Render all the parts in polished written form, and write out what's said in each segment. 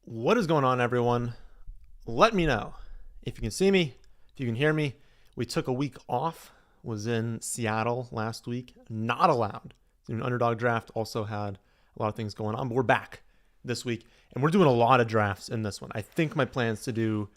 What is going on, everyone? Let me know if you can see me, if you can hear me. We took a week off, was in Seattle last week, not allowed. An Underdog draft, also had a lot of things going on, but we're back this week, and we're doing a lot of drafts in this one. I think my plan is to do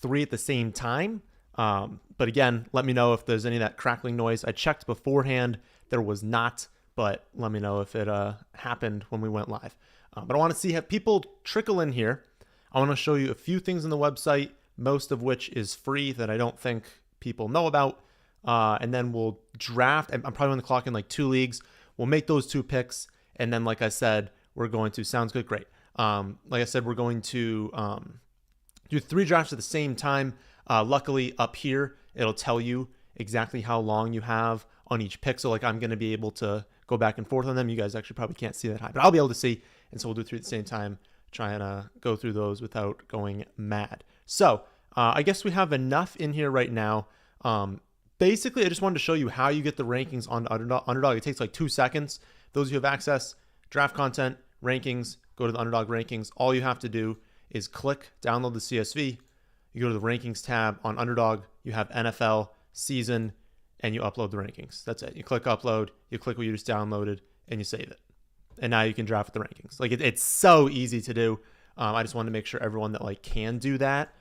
3 at the same time, but again, let me know if there's any of that crackling noise. I checked beforehand, there was not, but let me know if it happened when we went live. But I want to see how people trickle in here. I want to show you a few things on the website, most of which is free that I don't think people know about. And then we'll draft. I'm probably on the clock in like 2 leagues. We'll make those 2 picks. And then, like I said, we're going to, sounds good, great. Like I said, we're going to do 3 drafts at the same time. Luckily, up here, it'll tell you exactly how long you have on each pick. So like I'm going to be able to go back and forth on them. You guys actually probably can't see that high, but I'll be able to see. And so we'll do 3 at the same time, try and go through those without going mad. So I guess we have enough in here right now. Basically, I just wanted to show you how you get the rankings on Underdog. It takes like 2 seconds. Those of you who have access, draft content, rankings, go to the Underdog rankings. All you have to do is click, download the CSV. You go to the rankings tab on Underdog. You have NFL, season, and you upload the rankings. That's it. You click upload, you click what you just downloaded, and you save it. And now you can draft the rankings. Like it's so easy to do. I just wanted to make sure everyone that like can do that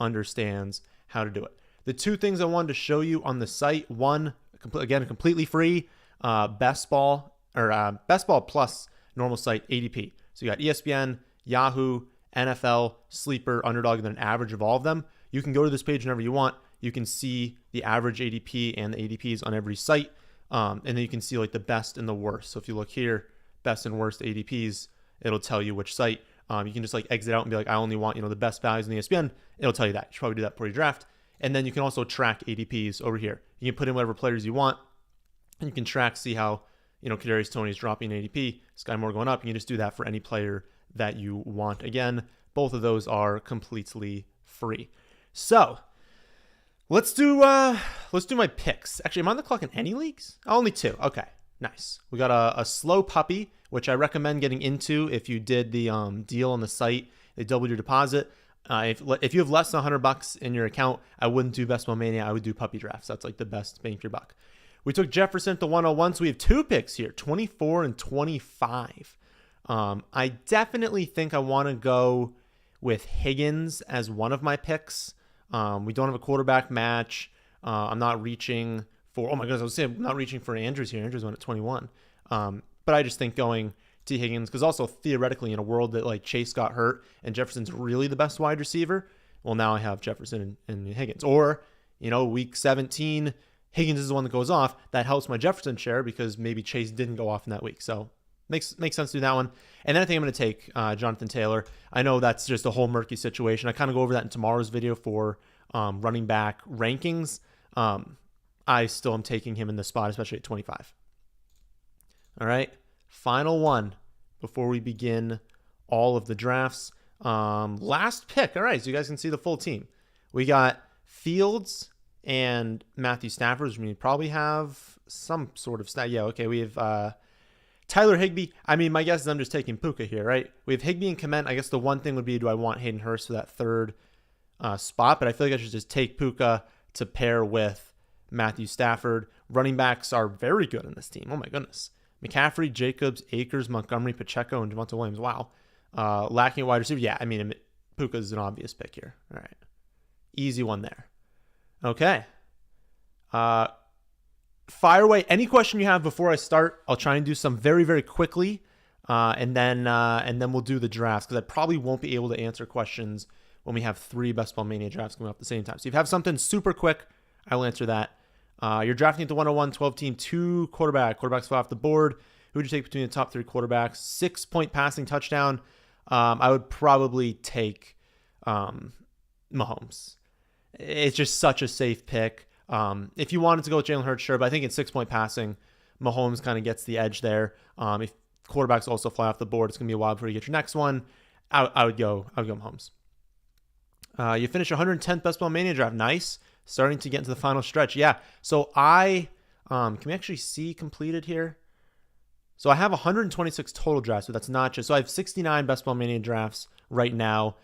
understands how to do it. The 2 things I wanted to show you on the site, one, again, completely free, Best Ball plus normal site ADP. So you got ESPN, Yahoo, NFL, Sleeper, Underdog, and then an average of all of them. You can go to this page whenever you want. You can see the average ADP and the ADPs on every site. And then you can see like the best and the worst. So if you look here, best and worst ADPs, it'll tell you which site. You can just like exit out and be like, I only want, the best values in the ESPN. It'll tell you that. You should probably do that before you draft. And then you can also track ADPs over here. You can put in whatever players you want, and you can track, see how, Kadarius Toney's dropping ADP, Sky Moore going up. You can just do that for any player that you want. Again, both of those are completely free. So let's do my picks. Actually, am I on the clock in any leagues? Oh, only 2. Okay. Nice. We got a slow puppy, which I recommend getting into if you did the deal on the site. They doubled your deposit. If you have less than $100 in your account, I wouldn't do Best Ball Mania. I would do puppy drafts. That's like the best bang for your buck. We took Jefferson to 101, so we have 2 picks here, 24 and 25. I definitely think I want to go with Higgins as one of my picks. We don't have a quarterback match. I'm not reaching for, oh my goodness, I was saying I'm not reaching for Andrews here. Andrews went at 21. But I just think going to Higgins, because also theoretically in a world that like Chase got hurt and Jefferson's really the best wide receiver, well, now I have Jefferson and Higgins. Or, week 17, Higgins is the one that goes off. That helps my Jefferson share because maybe Chase didn't go off in that week. So makes sense to do that one. And then I think I'm going to take Jonathan Taylor. I know that's just a whole murky situation. I kind of go over that in tomorrow's video for running back rankings. I still am taking him in the spot, especially at 25. All right. Final one before we begin all of the drafts. Last pick. All right. So you guys can see the full team. We got Fields and Matthew Stafford, which we probably have some sort of stat. Yeah. Okay. We have Tyler Higbee. I mean, my guess is I'm just taking Puka here, right? We have Higbee and Kmet. I guess the one thing would be, do I want Hayden Hurst for that 3rd spot? But I feel like I should just take Puka to pair with Matthew Stafford. Running backs are very good in this team. Oh my goodness. McCaffrey, Jacobs, Akers, Montgomery, Pacheco, and Javonte Williams. Wow. Lacking a wide receiver. Yeah, I mean, Puka's an obvious pick here. All right. Easy one there. Okay. Fire away any question you have before I start. I'll try and do some very, very quickly. And then we'll do the drafts, because I probably won't be able to answer questions when we have 3 Best Ball Mania drafts going up at the same time. So if you have something super quick, I will answer that. You're drafting at the 101, 12 team, 2 quarterbacks fell off the board. Who would you take between the top 3 quarterbacks? 6-point passing touchdown. I would probably take Mahomes. It's just such a safe pick. If you wanted to go with Jalen Hurts, sure, but I think in 6-point passing, Mahomes kind of gets the edge there. If quarterbacks also fly off the board, it's going to be a while before you get your next one. I would go Mahomes. You finish 110th Best Ball Mania draft. Nice. Starting to get into the final stretch. Yeah. So can we actually see completed here? So I have 126 total drafts, but that's not just. So I have 69 Best Ball Mania drafts right now.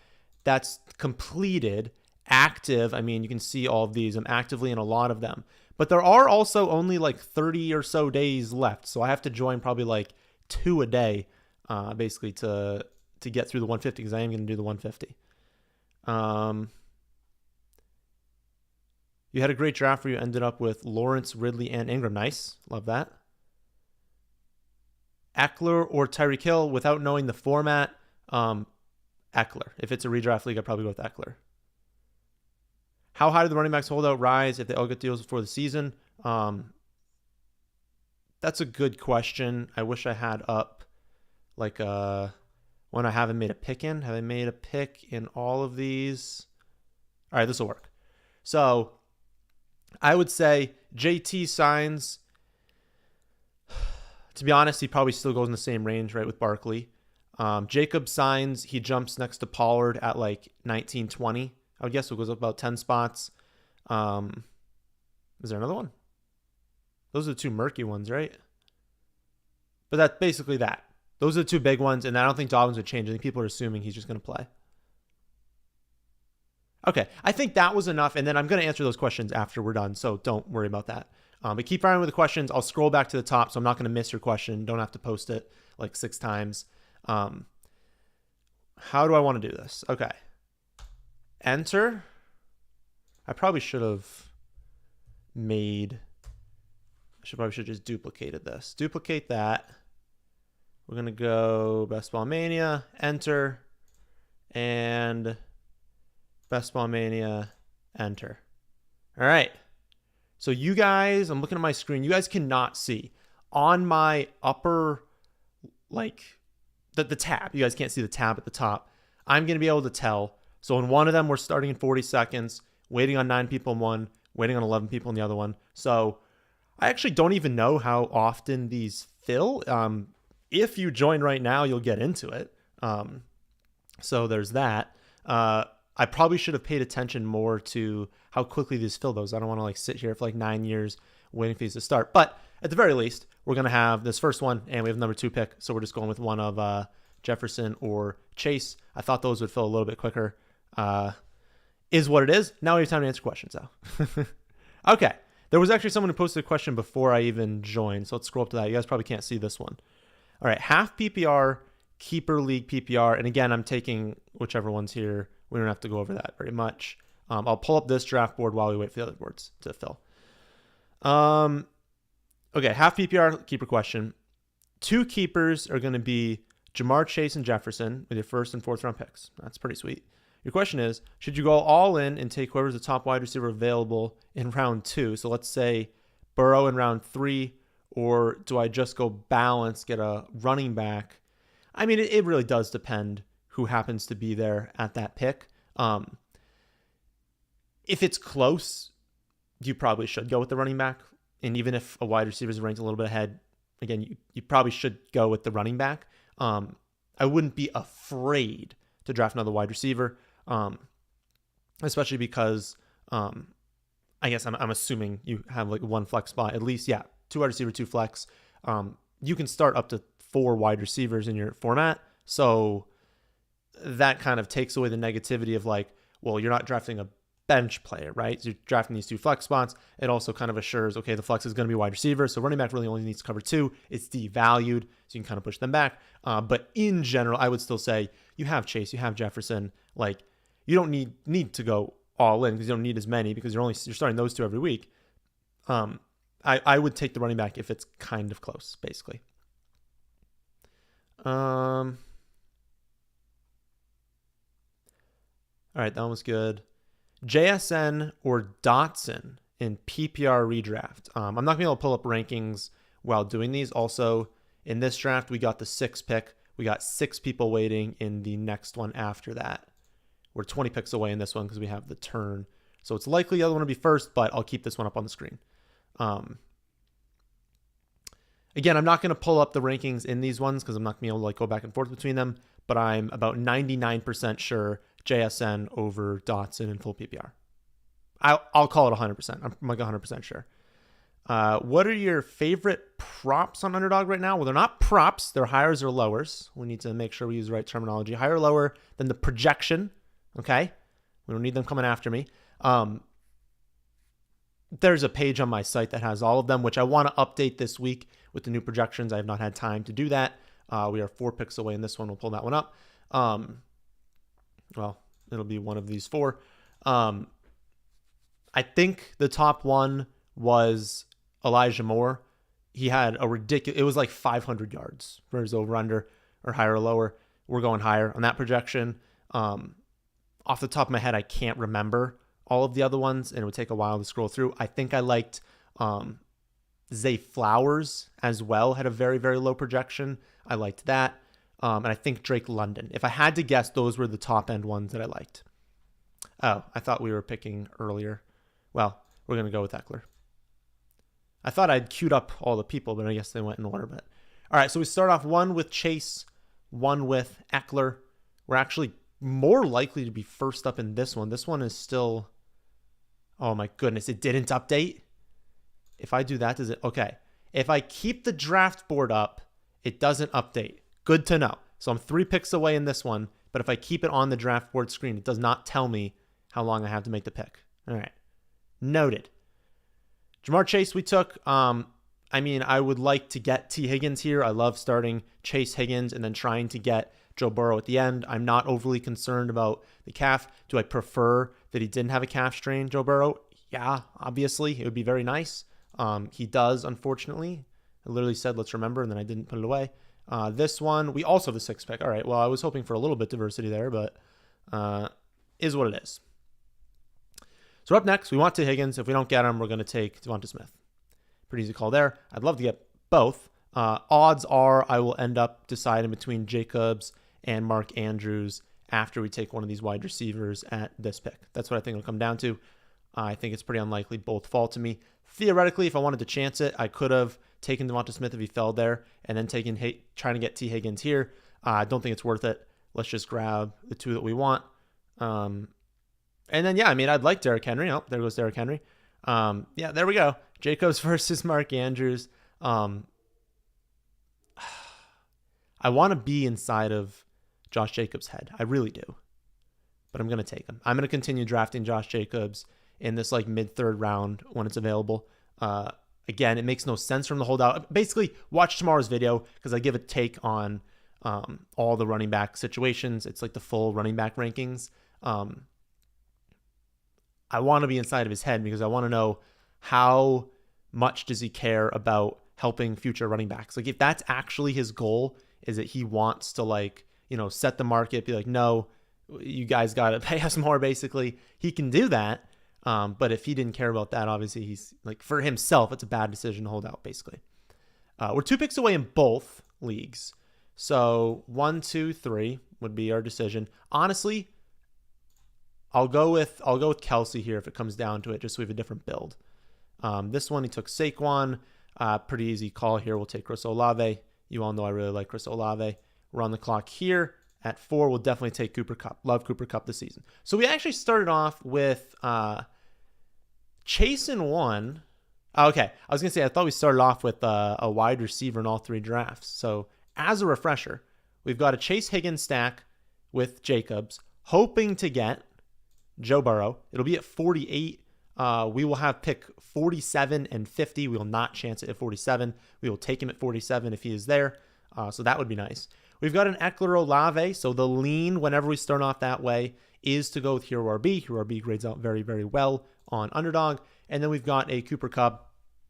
That's completed, active. I mean, you can see all of these. I'm actively in a lot of them. But there are also only like 30 or so days left. So I have to join probably like 2 a day, basically, to get through the 150, because I am going to do the 150. You had a great draft where you ended up with Lawrence, Ridley, and Ingram. Nice. Love that. Eckler or Tyreek Hill, without knowing the format, Eckler. If it's a redraft league, I'd probably go with Eckler. How high do the running backs holdout rise if they all get deals before the season? That's a good question. I wish I had up like one I haven't made a pick in. Have I made a pick in all of these? All right, this will work. So I would say JT signs. To be honest, he probably still goes in the same range, right, with Barkley. Jacob signs. He jumps next to Pollard at like 19-20. I would guess it goes up about 10 spots. Is there another one? Those are the two murky ones, right? But that's basically that. Those are the two big ones, and I don't think Dobbins would change. I think people are assuming he's just going to play. Okay, I think that was enough, and then I'm going to answer those questions after we're done, so don't worry about that. But keep firing with the questions. I'll scroll back to the top, so I'm not going to miss your question. Don't have to post it like 6 times. How do I want to do this? Okay. Enter. I probably should have just duplicated this. Duplicate that. We're going to go Best Ball Mania, enter, and Best Ball Mania, enter. All right. So you guys, I'm looking at my screen. You guys cannot see. On my upper, like, the tab. You guys can't see the tab at the top. I'm going to be able to tell. So in one of them, we're starting in 40 seconds, waiting on 9 people in one, waiting on 11 people in the other one. So I actually don't even know how often these fill. If you join right now, you'll get into it. So there's that. I probably should have paid attention more to how quickly these fill those. I don't want to like sit here for like 9 years waiting for these to start. But at the very least, we're going to have this first one, and we have number 2 pick. So we're just going with one of Jefferson or Chase. I thought those would fill a little bit quicker. Is what it is. Now we have time to answer questions, though. Okay. There was actually someone who posted a question before I even joined. So let's scroll up to that. You guys probably can't see this one. All right. Half PPR, keeper league PPR. And again, I'm taking whichever one's here. We don't have to go over that very much. I'll pull up this draft board while we wait for the other boards to fill. Okay, half PPR keeper question. 2 keepers are going to be Jamar Chase and Jefferson with your 1st and 4th round picks. That's pretty sweet. Your question is, should you go all in and take whoever's the top wide receiver available in round 2? So let's say Burrow in round 3, or do I just go balance, get a running back? I mean, it really does depend who happens to be there at that pick. If it's close, you probably should go with the running back. And even if a wide receiver is ranked a little bit ahead, again, you probably should go with the running back. I wouldn't be afraid to draft another wide receiver, especially because I guess I'm assuming you have like 1 flex spot at least. Yeah, 2 wide receiver, 2 flex. You can start up to 4 wide receivers in your format. So that kind of takes away the negativity of like, well, you're not drafting a bench player, right? So you're drafting these 2 flex spots. It also kind of assures, okay, the flex is going to be wide receiver. So running back really only needs to cover 2. It's devalued. So you can kind of push them back. But in general, I would still say you have Chase, you have Jefferson. Like you don't need to go all in because you don't need as many because you're starting those 2 every week. I would take the running back if it's kind of close, basically. All right, that one was good. JSN or Dotson in PPR redraft. I'm not going to be able to pull up rankings while doing these. Also, in this draft, we got the 6th pick. We got 6 people waiting in the next one after that. We're 20 picks away in this one because we have the turn. So it's likely the other one to be first, but I'll keep this one up on the screen. Again, I'm not going to pull up the rankings in these ones because I'm not going to be able to like go back and forth between them, but I'm about 99% sure JSN over Dotson in full PPR. I'll call it 100%. I'm like 100% sure. What are your favorite props on Underdog right now? Well, they're not props. They're higher or lowers. We need to make sure we use the right terminology. Higher or lower than the projection. Okay? We don't need them coming after me. There's a page on my site that has all of them, which I want to update this week with the new projections. I have not had time to do that. We are 4 picks away in this one. We'll pull that one up. Well, it'll be one of these 4. I think the top one was Elijah Moore. He had a ridiculous, it was like 500 yards for his over-under, or higher or lower. We're going higher on that projection. Off the top of my head, I can't remember all of the other ones, and it would take a while to scroll through. I think I liked Zay Flowers as well, had a very, very low projection. I liked that. And I think Drake London. If I had to guess, those were the top end ones that I liked. Oh, I thought we were picking earlier. Well, we're going to go with Eckler. I thought I'd queued up all the people, but I guess they went in order. But all right, so we start off one with Chase, one with Eckler. We're actually more likely to be first up in this one. This one is still, oh my goodness, it didn't update. If I do that, does it? Okay. If I keep the draft board up, it doesn't update. Good to know. So I'm 3 picks away in this one, but if I keep it on the draft board screen, it does not tell me how long I have to make the pick. All right. Noted. Jamar Chase we took. I would like to get T. Higgins here. I love starting Chase Higgins and then trying to get Joe Burrow at the end. I'm not overly concerned about the calf. Do I prefer that he didn't have a calf strain, Joe Burrow? Yeah, obviously. It would be very nice. He does, unfortunately. I literally said, let's remember, and then I didn't put it away. This one, we also have the 6th pick. All right, well, I was hoping for a little bit diversity there, but is what it is. So up next, we want T. Higgins. If we don't get him, we're going to take Devonta Smith. Pretty easy call there. I'd love to get both. Odds are I will end up deciding between Jacobs and Mark Andrews after we take one of these wide receivers at this pick. That's what I think it'll come down to. I think it's pretty unlikely both fall to me. Theoretically, if I wanted to chance it, I could have taken Devonta Smith if he fell there and then trying to get T. Higgins here. I don't think it's worth it. Let's just grab the 2 that we want. And then, I'd like Derrick Henry. Oh, there goes Derrick Henry. There we go. Jacobs versus Mark Andrews. I want to be inside of Josh Jacobs' head. I really do. But I'm going to take him. I'm going to continue drafting Josh Jacobs in this mid-3rd round when it's available. Again, it makes no sense from the holdout. Basically, watch tomorrow's video because I give a take on all the running back situations. It's like the full running back rankings. I want to be inside of his head because I want to know how much does he care about helping future running backs. If that's actually his goal, is that he wants to set the market, be like, no, you guys got to pay us more, basically. He can do that. But if he didn't care about that, obviously he's for himself, it's a bad decision to hold out, basically. We're 2 picks away in both leagues. So 1, 2, 3 would be our decision. Honestly, I'll go with Kelsey here if it comes down to it, just so we have a different build. This one, he took Saquon. Pretty easy call here. We'll take Chris Olave. You all know I really like Chris Olave. We're on the clock here. At 4, we'll definitely take Cooper Kupp. Love Cooper Kupp this season. So we actually started off with Chase in 1. Okay, I was going to say, I thought we started off with a wide receiver in all 3 drafts. So as a refresher, we've got a Chase Higgins stack with Jacobs, hoping to get Joe Burrow. It'll be at 48. We will have pick 47 and 50. We will not chance it at 47. We will take him at 47 if he is there. So that would be nice. We've got an Eckler Olave. So the lean, whenever we start off that way, is to go with Hero RB. Hero RB grades out very, very well on Underdog. And then we've got a Cooper Kupp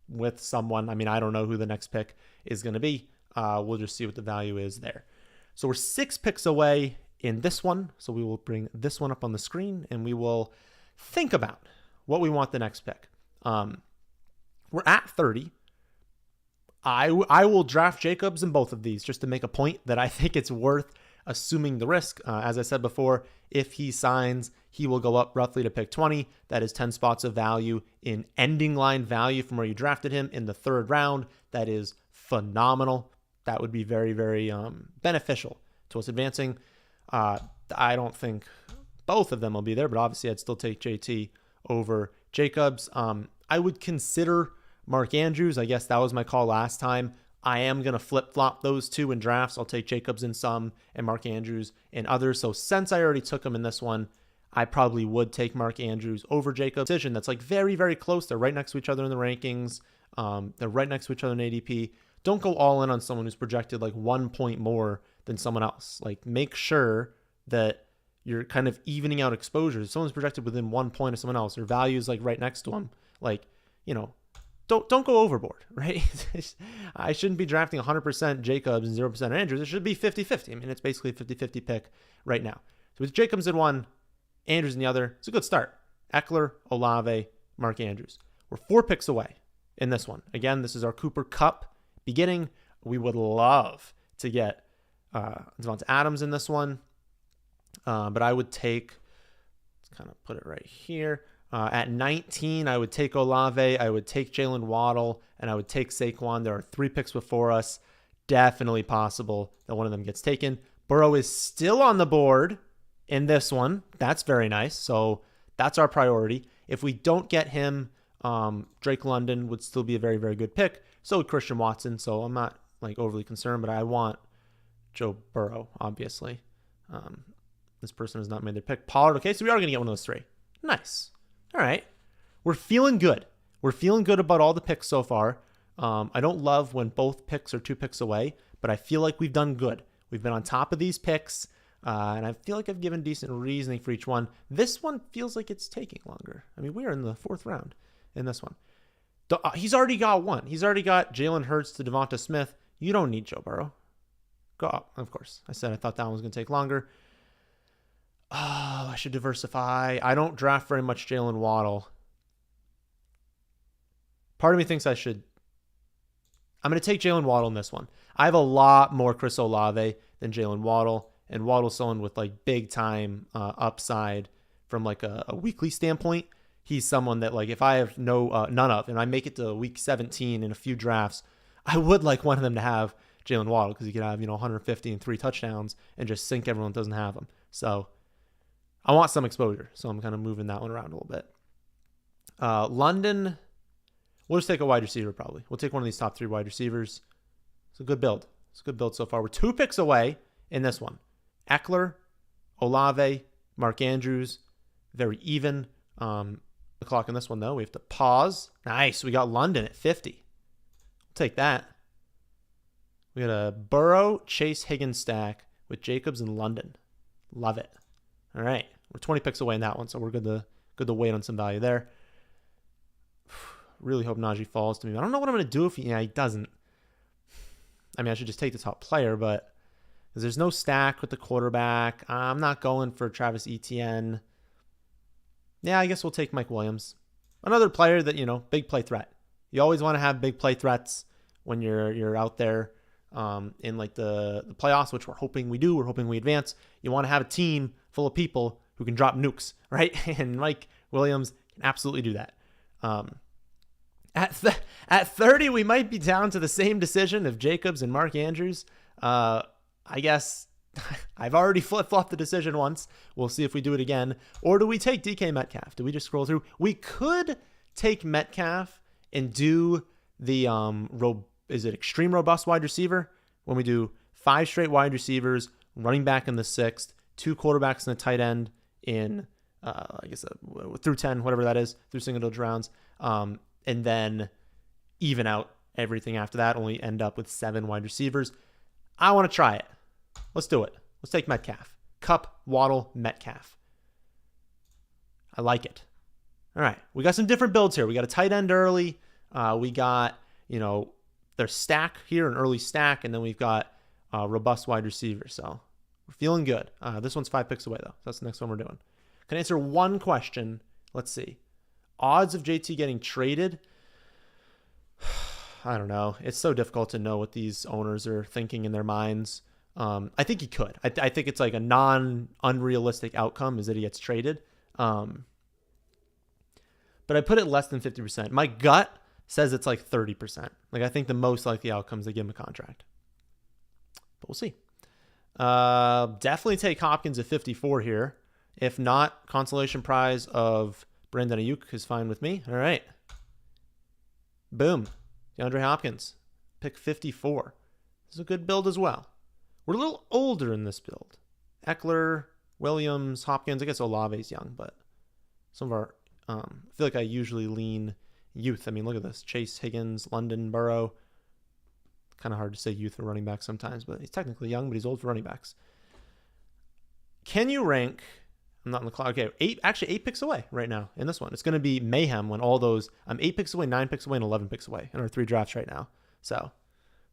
with someone. I don't know who the next pick is going to be. We'll just see what the value is there. So we're 6 picks away in this one. So we will bring this one up on the screen and we will think about what we want the next pick. We're at 30. I will draft Jacobs in both of these just to make a point that I think it's worth assuming the risk. As I said before, if he signs, he will go up roughly to pick 20. That is 10 spots of value in ending line value from where you drafted him in the 3rd round. That is phenomenal. That would be very, very beneficial to us advancing. I don't think both of them will be there, but obviously I'd still take JT over Jacobs. I would consider Mark Andrews, I guess that was my call last time. I am going to flip-flop those two in drafts. I'll take Jacobs in some and Mark Andrews in others. So since I already took him in this one, I probably would take Mark Andrews over Jacobs. Decision that's like very, very close. They're right next to each other in the rankings. They're right next to each other in ADP. Don't go all in on someone who's projected like 1 point more than someone else. Like, make sure that you're kind of evening out exposures. If someone's projected within 1 point of someone else, their value is like right next to them. Like, you know, don't go overboard, right? I shouldn't be drafting 100% Jacobs and 0% Andrews. It should be 50-50. I mean, it's basically a 50-50 pick right now. So with Jacobs in one, Andrews in the other, it's a good start. Eckler, Olave, Mark Andrews. We're 4 picks away in this one. Again, this is our Cooper Cup beginning. We would love to get Devonta Adams in this one. But I would take, let's kind of put it right here. At 19, I would take Olave, I would take Jalen Waddle, and I would take Saquon. There are 3 picks before us. Definitely possible that one of them gets taken. Burrow is still on the board in this one. That's very nice. So that's our priority. If we don't get him, Drake London would still be a very, very good pick. So would Christian Watson. So I'm not like overly concerned, but I want Joe Burrow, obviously. This person has not made their pick. Pollard. Okay, so we are going to get one of those 3. Nice. All right. We're feeling good. We're feeling good about all the picks so far. I don't love when both picks are 2 picks away, but I feel like we've done good. We've been on top of these picks, and I feel like I've given decent reasoning for each one. This one feels like it's taking longer. I mean, we are in the 4th round in this one. He's already got one. He's already got Jalen Hurts to Devonta Smith. You don't need Joe Burrow. Go up, of course. I said I thought that one was going to take longer. Oh, I should diversify. I don't draft very much Jalen Waddle. Part of me thinks I should. I'm going to take Jalen Waddle in this one. I have a lot more Chris Olave than Jalen Waddle, and Waddle's someone with like big time upside from like a weekly standpoint. He's someone that like if I have none of, and I make it to week 17 in a few drafts, I would like one of them to have Jalen Waddle because he could have 150 and 3 touchdowns and just sink everyone that doesn't have him. So I want some exposure, so I'm kind of moving that one around a little bit. London, we'll just take a wide receiver probably. We'll take one of these top 3 wide receivers. It's a good build. It's a good build so far. We're 2 picks away in this one. Eckler, Olave, Mark Andrews, very even. The clock in this one, though, we have to pause. Nice. We got London at 50. We'll take that. We got a Burrow, Chase, Higgins stack with Jacobs and London. Love it. All right, we're 20 picks away in that one, so we're good to wait on some value there. Really hope Najee falls to me. I don't know what I'm going to do if he doesn't. I mean, I should just take the top player, but because there's no stack with the quarterback, I'm not going for Travis Etienne. Yeah, I guess we'll take Mike Williams. Another player that, big play threat. You always want to have big play threats when you're out there in like the playoffs, which we're hoping we do. We're hoping we advance. You want to have a team full of people who can drop nukes, right? And Mike Williams can absolutely do that. At 30, we might be down to the same decision of Jacobs and Mark Andrews. I guess I've already flip-flopped the decision once. We'll see if we do it again. Or do we take DK Metcalf? Do we just scroll through? We could take Metcalf and do the extreme robust wide receiver when we do 5 straight wide receivers, running back in the 6th, 2 quarterbacks and a tight end in, through 10, whatever that is, through single-digit rounds, and then even out everything after that, only end up with 7 wide receivers. I want to try it. Let's do it. Let's take Metcalf. Cup, Waddle, Metcalf. I like it. All right. We got some different builds here. We got a tight end early. We got, their stack here, an early stack, and then we've got robust wide receivers. So we're feeling good. This one's 5 picks away, though. So that's the next one we're doing. Can I answer one question? Let's see. Odds of JT getting traded? I don't know. It's so difficult to know what these owners are thinking in their minds. I think he could. I think it's like a non-unrealistic outcome is that he gets traded. But I put it less than 50%. My gut says it's like 30%. Like I think the most likely outcome is they give him a contract. But we'll see. Definitely take Hopkins at 54 here. If not, consolation prize of Brandon Ayuk is fine with me. All right. Boom. DeAndre Hopkins, pick 54. This is a good build as well. We're a little older in this build. Eckler, Williams, Hopkins. I guess Olave's young, but some of our, I feel like I usually lean youth. I mean, look at this. Chase, Higgins, London, Burrow. Kind of hard to say youth for running backs sometimes, but he's technically young, but he's old for running backs. Can you rank, I'm not on the clock, okay, eight picks away right now in this one. It's going to be mayhem when all those, I'm 8 picks away, 9 picks away, and 11 picks away in our 3 drafts right now. So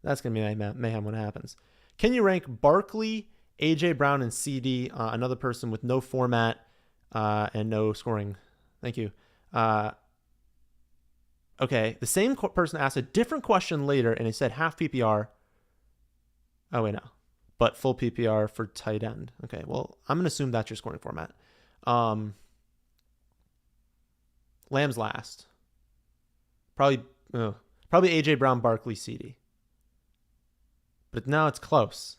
that's going to be mayhem when it happens. Can you rank Barkley, A.J. Brown, and CD, another person with no format and no scoring? Thank you. Okay, the same person asked a different question later, and he said half PPR. Oh, wait, no. But full PPR for tight end. Okay, well, I'm going to assume that's your scoring format. Lamb's last. Probably A.J. Brown, Barkley, CD. But now it's close.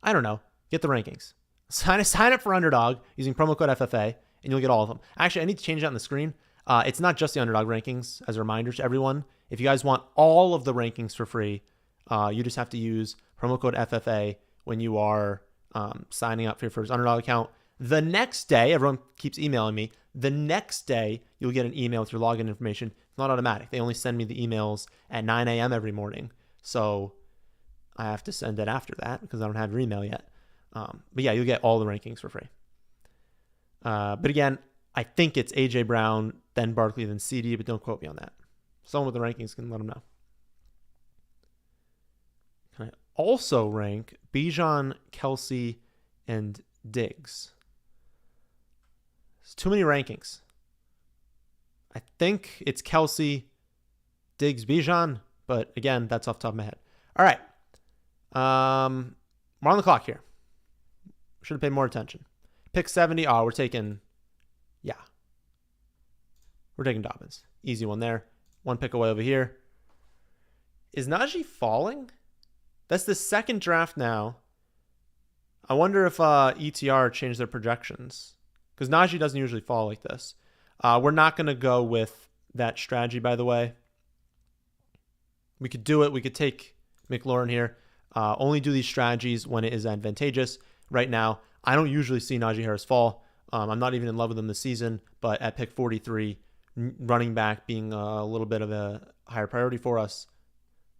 I don't know. Get the rankings. Sign up for Underdog using promo code FFA, and you'll get all of them. Actually, I need to change that on the screen. It's not just the Underdog rankings, as a reminder to everyone. If you guys want all of the rankings for free, you just have to use promo code FFA when you are signing up for your first Underdog account. The next day, everyone keeps emailing me. The next day, you'll get an email with your login information. It's not automatic. They only send me the emails at 9 a.m. every morning. So I have to send it after that because I don't have your email yet. But yeah, you'll get all the rankings for free. But again, I think it's A.J. Brown, then Barkley, then CD, but don't quote me on that. Someone with the rankings can let them know. Can I also rank Bijan, Kelsey, and Diggs? It's too many rankings. I think it's Kelsey, Diggs, Bijan, but again, that's off the top of my head. All right. We're on the clock here. Should have paid more attention. Pick 70. Oh, we're taking Dobbins. Easy one there. One pick away over here. Is Najee falling? That's the second draft now. I wonder if ETR changed their projections. Because Najee doesn't usually fall like this. We're not going to go with that strategy, by the way. We could do it. We could take McLaurin here. Only do these strategies when it is advantageous. Right now, I don't usually see Najee Harris fall. I'm not even in love with him this season. But at pick 43, running back being a little bit of a higher priority for us,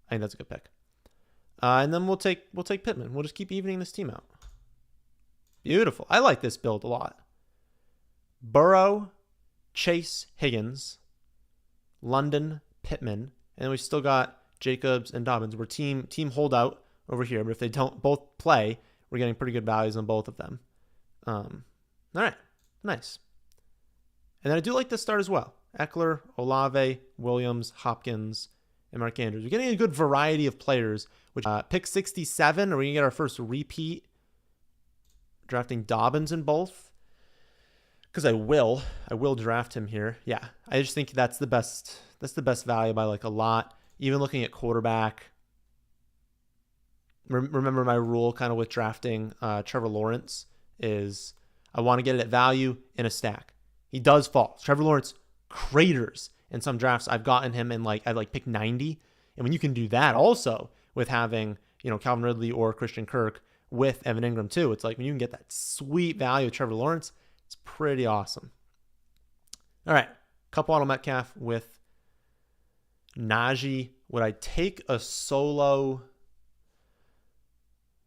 I think that's a good pick. And then we'll take Pittman. We'll just keep evening this team out. Beautiful. I like this build a lot. Burrow, Chase, Higgins, London, Pittman, and then we still got Jacobs and Dobbins. We're team holdout over here, but if they don't both play, we're getting pretty good values on both of them. All right, nice. And then I do like this start as well. Eckler, Olave, Williams, Hopkins, and Mark Andrews. We're getting a good variety of players. Which pick 67, are we going to get our first repeat drafting Dobbins in both? Because I will draft him here. Yeah, I just think that's the best value by like a lot. Even looking at quarterback. Remember my rule kind of with drafting Trevor Lawrence is I want to get it at value in a stack. He does fall. Trevor Lawrence craters in some drafts. I've gotten him in at pick 90. And when you can do that also with having, Calvin Ridley or Christian Kirk with Evan Ingram too, it's like when you can get that sweet value of Trevor Lawrence, it's pretty awesome. All right. Couple Auto Metcalf with Najee. Would I take a solo?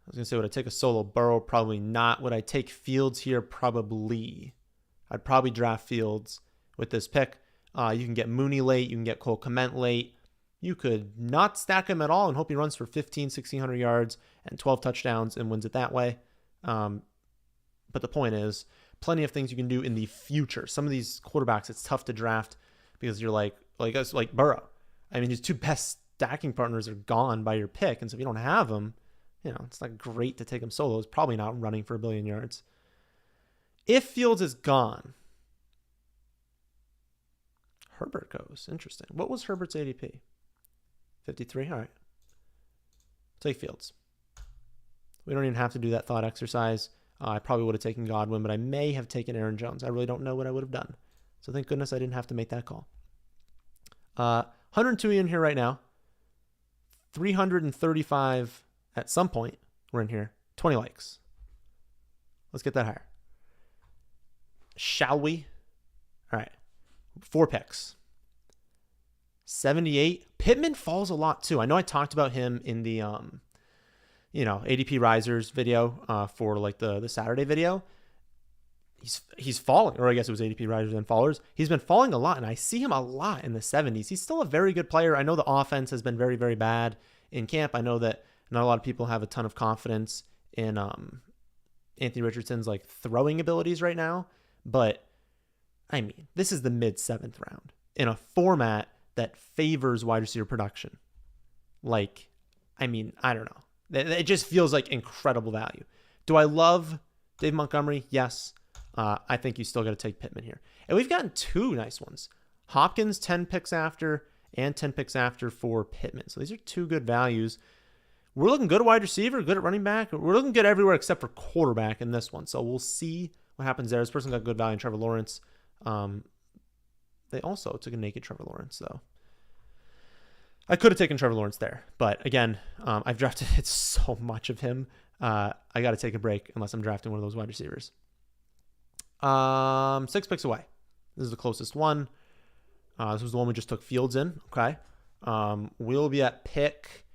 I was going to say, would I take a solo Burrow? Probably not. Would I take Fields here? Probably. I'd probably draft Fields with this pick. You can get Mooney late. You can get Cole Kmet late. You could not stack him at all and hope he runs for 1,600 yards and 12 touchdowns and wins it that way. But the point is, plenty of things you can do in the future. Some of these quarterbacks, it's tough to draft because you're like Burrow. I mean, his two best stacking partners are gone by your pick. And so if you don't have them, it's not great to take him solo. It's probably not running for 1 billion yards. If Fields is gone, Herbert goes. Interesting. What was Herbert's ADP? 53? All right. Take Fields. We don't even have to do that thought exercise. I probably would have taken Godwin, but I may have taken Aaron Jones. I really don't know what I would have done. So thank goodness I didn't have to make that call. 102 in here right now. 335 at some point. We're in here. 20 likes. Let's get that higher. Shall we? All right. 4 picks. 78. Pittman falls a lot too. I know I talked about him in the ADP risers video for like the Saturday video. He's falling, or I guess it was ADP risers and fallers. He's been falling a lot, and I see him a lot in the 70s. He's still a very good player. I know the offense has been very, very bad in camp. I know that not a lot of people have a ton of confidence in Anthony Richardson's like throwing abilities right now, but I mean, this is the mid-7th round in a format that favors wide receiver production. Like, I mean, I don't know. It just feels like incredible value. Do I love Dave Montgomery? Yes. I think you still got to take Pittman here. And we've gotten 2 nice ones. Hopkins, 10 picks after, and 10 picks after for Pittman. So these are 2 good values. We're looking good at wide receiver, good at running back. We're looking good everywhere except for quarterback in this one. So we'll see what happens there. This person got good value in Trevor Lawrence. They also took a naked Trevor Lawrence, though. I could have taken Trevor Lawrence there. But again, I've drafted so much of him. I got to take a break unless I'm drafting one of those wide receivers. 6 picks away. This is the closest one. This was the one we just took Fields in. Okay. We'll be at pick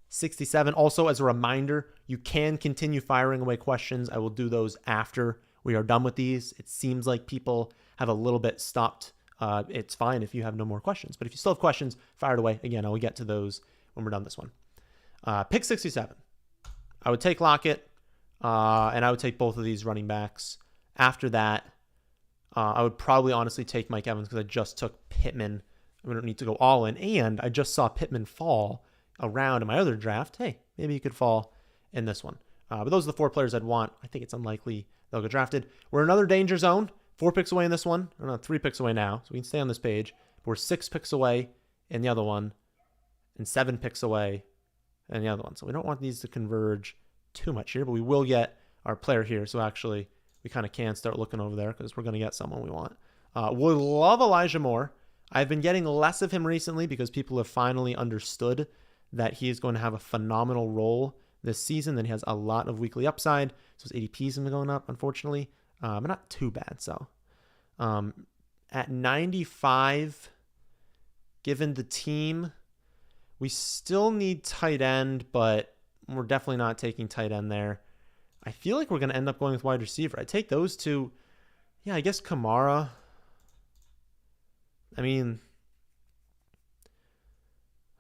67. Also, as a reminder, you can continue firing away questions. I will do those after we are done with these. It seems like people have a little bit stopped. It's fine if you have no more questions. But if you still have questions, fire it away. Again, I will get to those when we're done this one. Pick 67. I would take Lockett, and I would take both of these running backs. After that, I would probably honestly take Mike Evans because I just took Pittman. We don't need to go all in. And I just saw Pittman fall around in my other draft. Hey, maybe he could fall in this one. But those are the 4 players I'd want. I think it's unlikely they'll get drafted. We're in another danger zone. 4 picks away in this one. Or no, 3 picks away now. So we can stay on this page. But we're 6 picks away in the other one. And 7 picks away in the other one. So we don't want these to converge too much here. But we will get our player here. So actually, we kind of can start looking over there because we're going to get someone we want. Would love Elijah Moore. I've been getting less of him recently because people have finally understood that he is going to have a phenomenal role this season. Then he has a lot of weekly upside. So his ADP's been going up, unfortunately. But not too bad. So at 95, given the team, we still need tight end, but we're definitely not taking tight end there. I feel like we're going to end up going with wide receiver. I take those 2. Yeah, I guess Kamara. I mean,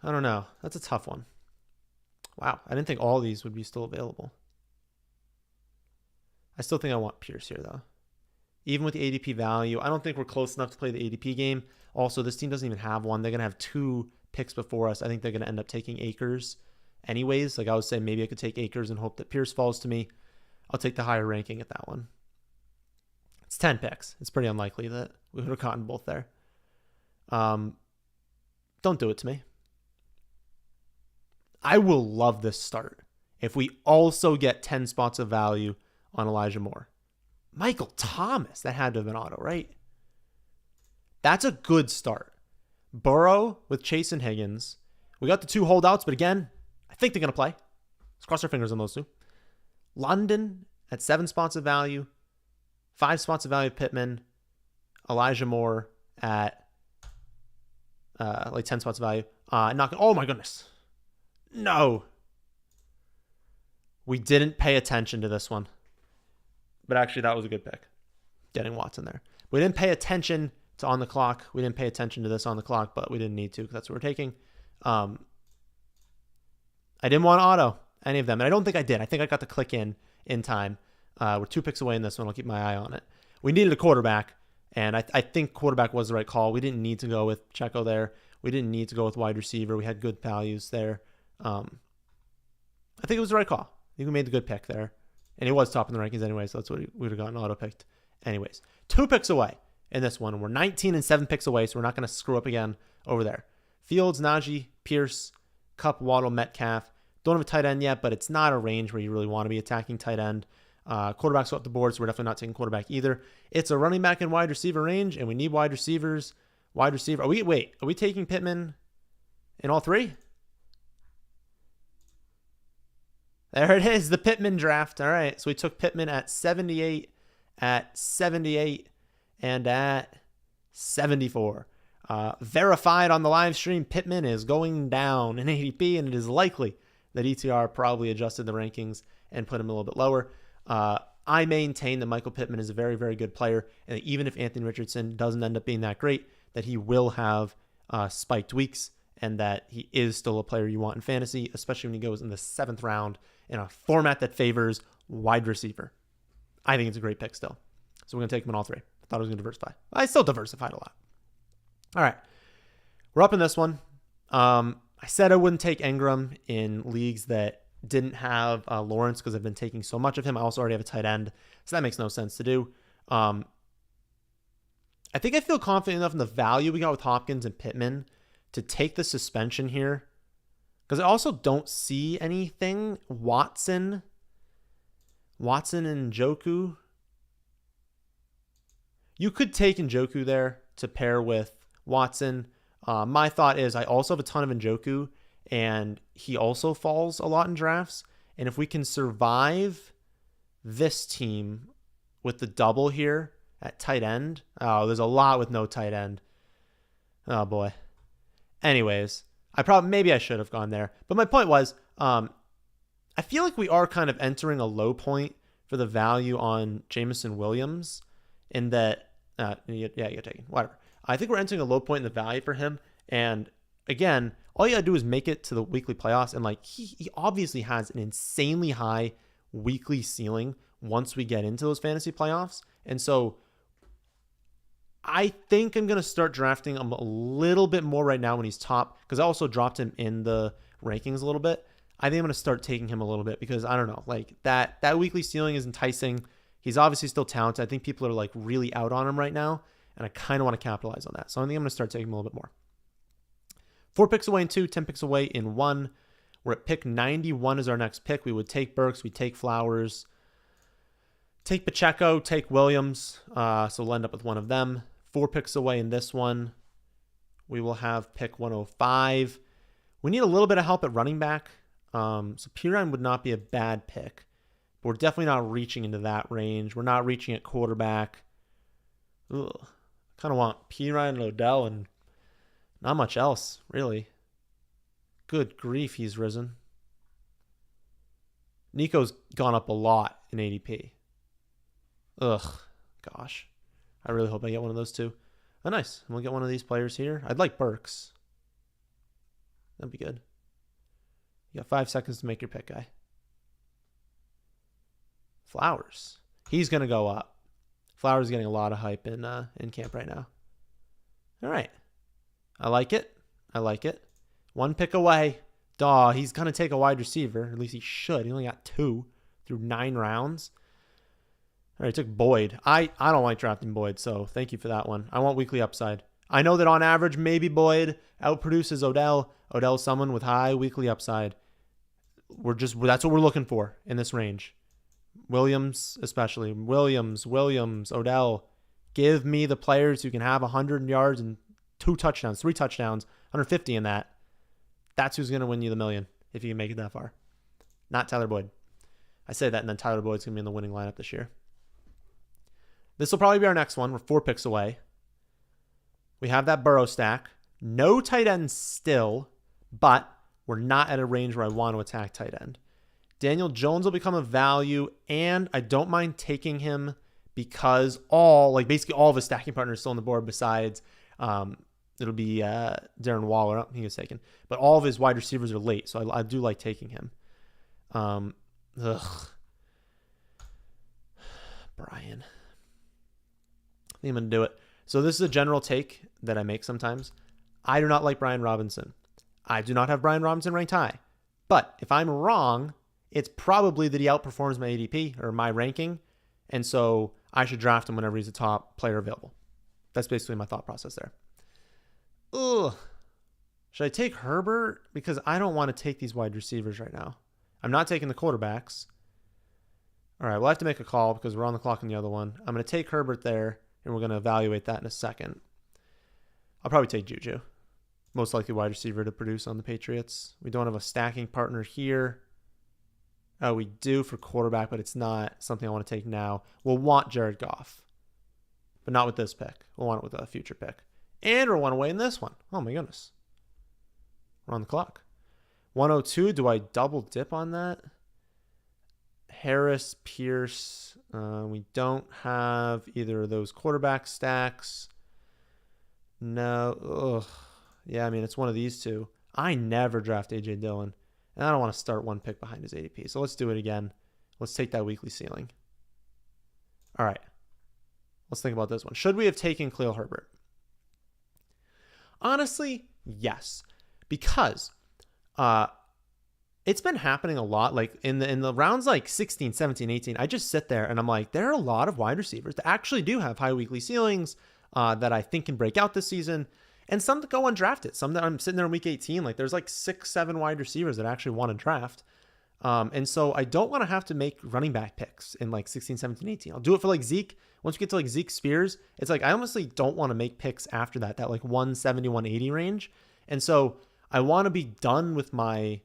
I don't know. That's a tough one. Wow, I didn't think all these would be still available. I still think I want Pierce here, though. Even with the ADP value, I don't think we're close enough to play the ADP game. Also, this team doesn't even have one. They're going to have 2 picks before us. I think they're going to end up taking Akers anyways. Like I would say, maybe I could take Akers and hope that Pierce falls to me. I'll take the higher ranking at that one. It's 10 picks. It's pretty unlikely that we would have gotten both there. Don't do it to me. I will love this start if we also get 10 spots of value on Elijah Moore. Michael Thomas, that had to have been auto, right? That's a good start. Burrow with Chase and Higgins. We got the 2 holdouts, but again, I think they're going to play. Let's cross our fingers on those 2. London at 7 spots of value, 5 spots of value Pittman, Elijah Moore at like 10 spots of value. Oh my goodness. No. We didn't pay attention to this one. But actually, that was a good pick. Getting Watson there. We didn't pay attention to on the clock. We didn't pay attention to this on the clock, but we didn't need to because that's what we're taking. I didn't want auto any of them. And I don't think I did. I think I got to click in time. We're 2 picks away in this one. I'll keep my eye on it. We needed a quarterback, and I think quarterback was the right call. We didn't need to go with Checo there. We didn't need to go with wide receiver. We had good values there. I think it was the right call. I think we made the good pick there. And he was top in the rankings anyway, so that's what we would have gotten auto-picked anyways. 2 picks away in this one. We're 19 and 7 picks away, so we're not going to screw up again over there. Fields, Najee, Pierce, Kupp, Waddle, Metcalf. Don't have a tight end yet, but it's not a range where you really want to be attacking tight end. Quarterbacks off the board, so we're definitely not taking quarterback either. It's a running back and wide receiver range, and we need wide receivers. Wide receiver. Are we taking Pittman? in all three. There it is, the Pittman draft. All right, so we took Pittman at 78, at 78, and at 74. Verified on the live stream, Pittman is going down in ADP, and it is likely that ETR probably adjusted the rankings and put him a little bit lower. I maintain that Michael Pittman is a very, very good player, and even if Anthony Richardson doesn't end up being that great, that he will have spiked weeks, and that he is still a player you want in fantasy, especially when he goes in the 7th round in a format that favors wide receiver. I think it's a great pick still. So we're going to take him in all three. I thought I was going to diversify. I still diversified a lot. All right. We're up in this one. I said I wouldn't take Ingram in leagues that didn't have Lawrence because I've been taking so much of him. I also already have a tight end, so that makes no sense to do. I think I feel confident enough in the value we got with Hopkins and Pittman to take the suspension here, because I also don't see anything. Watson and Njoku. You could take Njoku there to pair with Watson. My thought is I also have a ton of Njoku, and he also falls a lot in drafts. And if we can survive this team with the double here at tight end, there's a lot with no tight end. Oh boy. Anyways, maybe I should have gone there. But my point was, I feel like we are kind of entering a low point for the value on Jameson Williams, in that, you're taking whatever. I think we're entering a low point in the value for him. And again, all you gotta do is make it to the weekly playoffs. And like, he obviously has an insanely high weekly ceiling once we get into those fantasy playoffs. And so I think I'm going to start drafting him a little bit more right now when he's top, because I also dropped him in the rankings a little bit. I think I'm going to start taking him a little bit because, I don't know, like that weekly ceiling is enticing. He's obviously still talented. I think people are like really out on him right now, and I kind of want to capitalize on that. So I think I'm going to start taking him a little bit more. 4 picks away in 2, 10 picks away in 1. We're at pick 91 is our next pick. We would take Burks, we take Flowers, take Pacheco, take Williams. So we'll end up with one of them. 4 picks away in this one, we will have pick 105. We need a little bit of help at running back. So Pirine would not be a bad pick, but we're definitely not reaching into that range. We're not reaching at quarterback. Ugh. Kind of want Pirine and Odell and not much else, really. Good grief, he's risen. Nico's gone up a lot in ADP. Ugh, gosh. I really hope I get one of those two. Oh, nice. We'll get one of these players here. I'd like Burks. That'd be good. You got 5 seconds to make your pick, guy. Flowers. He's going to go up. Flowers is getting a lot of hype in camp right now. All right. I like it. I like it. 1 pick away. Duh, he's going to take a wide receiver. At least he should. He only got 2 through 9 rounds. All right, took Boyd. I don't like drafting Boyd, so thank you for that one. I want weekly upside. I know that on average, maybe Boyd outproduces Odell. Odell's someone with high weekly upside. That's what we're looking for in this range. Williams, especially. Williams, Odell. Give me the players who can have 100 yards and 2 touchdowns, 3 touchdowns, 150 in that. That's who's going to win you the million if you can make it that far. Not Tyler Boyd. I say that, and then Tyler Boyd's going to be in the winning lineup this year. This will probably be our next one. We're 4 picks away. We have that Burrow stack. No tight end still, but we're not at a range where I want to attack tight end. Daniel Jones will become a value, and I don't mind taking him because basically all of his stacking partners still on the board besides it'll be Darren Waller. I don't think he was taken. But all of his wide receivers are late, so I do like taking him. Brian. I think I'm going to do it. So this is a general take that I make sometimes. I do not like Brian Robinson. I do not have Brian Robinson ranked high. But if I'm wrong, it's probably that he outperforms my ADP or my ranking. And so I should draft him whenever he's a top player available. That's basically my thought process there. Ugh. Should I take Herbert? Because I don't want to take these wide receivers right now. I'm not taking the quarterbacks. All right, we'll have to make a call because we're on the clock on the other one. I'm going to take Herbert there, and we're going to evaluate that in a second. I'll probably take Juju. most likely wide receiver to produce on the Patriots. We don't have a stacking partner here. Oh, we do for quarterback, but it's not something I want to take now. We'll want Jared Goff, but not with this pick. We'll want it with a future pick. And we're one away in this one. Oh, my goodness. We're on the clock. 102, do I double dip on that? Harris, Pierce. We don't have either of those quarterback stacks. No. Ugh. Yeah, I mean, it's one of these two. I never draft A.J. Dillon, and I don't want to start one pick behind his ADP. So let's do it again. Let's take that weekly ceiling. All right. Let's think about this one. Should we have taken Khalil Herbert? Honestly, yes. Because it's been happening a lot. Like in the rounds like 16, 17, 18, I just sit there and I'm like, there are a lot of wide receivers that actually do have high weekly ceilings that I think can break out this season. And some that go undrafted. Some that I'm sitting there in week 18. Like there's like 6, 7 wide receivers that actually want to draft. And so I don't want to have to make running back picks in like 16, 17, 18. I'll do it for like Zeke. Once we get to like Zeke Spears, it's like I honestly don't want to make picks after that like 170, 180 range. And so I want to be done with my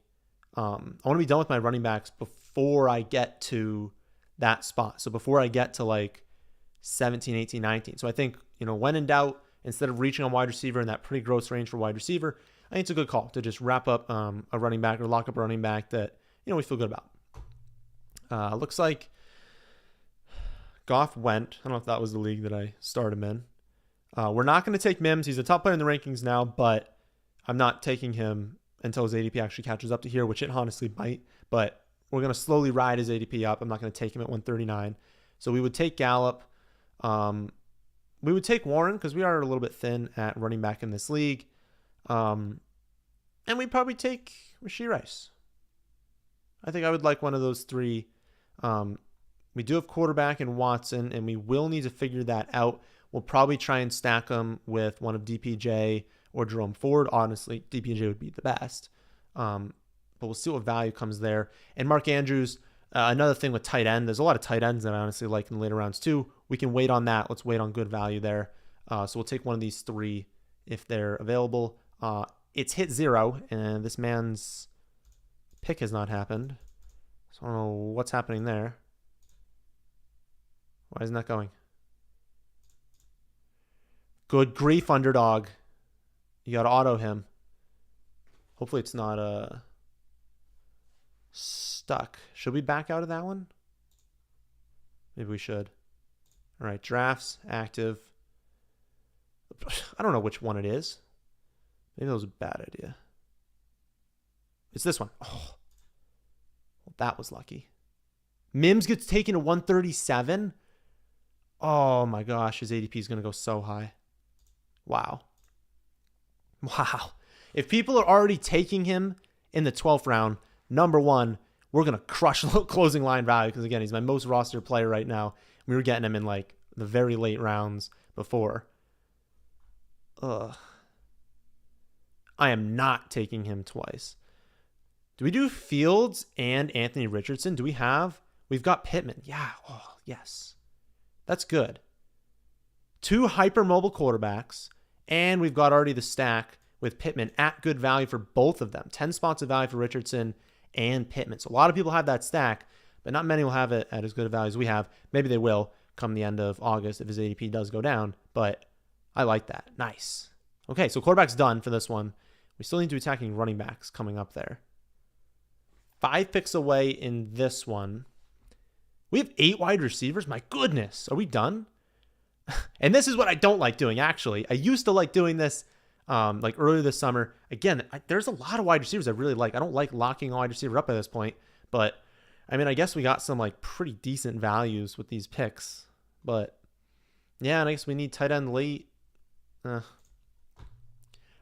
running backs before I get to that spot. So before I get to like 17, 18, 19. So I think, when in doubt, instead of reaching on wide receiver in that pretty gross range for wide receiver, I think it's a good call to just wrap up a running back or lock up a running back that, we feel good about. Looks like Goff went. I don't know if that was the league that I started him in. We're not going to take Mims. He's a top player in the rankings now, but I'm not taking him until his ADP actually catches up to here, which it honestly might. But we're going to slowly ride his ADP up. I'm not going to take him at 139. So we would take Gallup. We would take Warren because we are a little bit thin at running back in this league. And we'd probably take Rashee Rice. I think I would like one of those three. We do have quarterback in Watson, and we will need to figure that out. We'll probably try and stack them with one of DPJ or Jerome Ford. Honestly, DPJ would be the best. But we'll see what value comes there. And Mark Andrews, another thing with tight end, there's a lot of tight ends that I honestly like in the later rounds too. We can wait on that. Let's wait on good value there. So we'll take one of these three if they're available. It's hit 0, and this man's pick has not happened. So I don't know what's happening there. Why isn't that going? Good grief, Underdog. You got to auto him. Hopefully it's not stuck. Should we back out of that one? Maybe we should. All right, drafts, active. I don't know which one it is. Maybe that was a bad idea. It's this one. Oh, well, that was lucky. Mims gets taken to 137. Oh my gosh, his ADP is going to go so high. Wow. If people are already taking him in the 12th round, number one, we're going to crush closing line value because, again, he's my most rostered player right now. We were getting him in like the very late rounds before. I am not taking him twice. Do we do Fields and Anthony Richardson? Do we have? We've got Pittman. Yeah. Oh, yes. That's good. 2 hypermobile quarterbacks, and we've got already the stack with Pittman at good value for both of them. 10 spots of value for Richardson and Pittman. So a lot of people have that stack, but not many will have it at as good a value as we have. Maybe they will come the end of August if his ADP does go down, but I like that. Nice. Okay, so quarterback's done for this one. We still need to be attacking running backs coming up there. 5 picks away in this one. We have 8 wide receivers. My goodness. Are we done? And this is what I don't like doing, actually. I used to like doing this like earlier this summer. Again, there's a lot of wide receivers I really like. I don't like locking a wide receiver up at this point. But, I mean, I guess we got some like pretty decent values with these picks. But, yeah, and I guess we need tight end late. All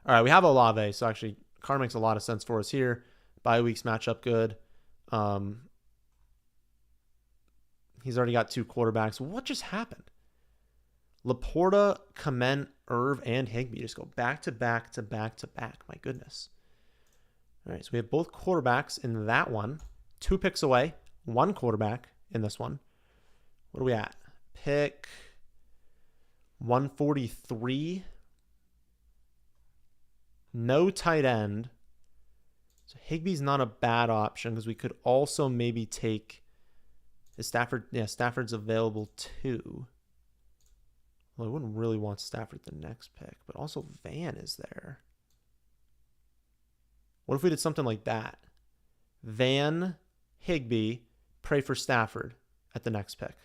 right, we have Olave. So, actually, Carr makes a lot of sense for us here. Bye weeks match up good. He's already got 2 quarterbacks. What just happened? Laporta, Kament, Irv, and Higbee just go back to back to back to back. My goodness. All right, so we have both quarterbacks in that one. 2 picks away. 1 quarterback in this one. What are we at? Pick 143. no tight end. So Higbee's not a bad option because we could also maybe take Stafford. Yeah, Stafford's available too. Well, I wouldn't really want Stafford the next pick, but also Van is there. What if we did something like that? Van, Higbee, pray for Stafford at the next pick.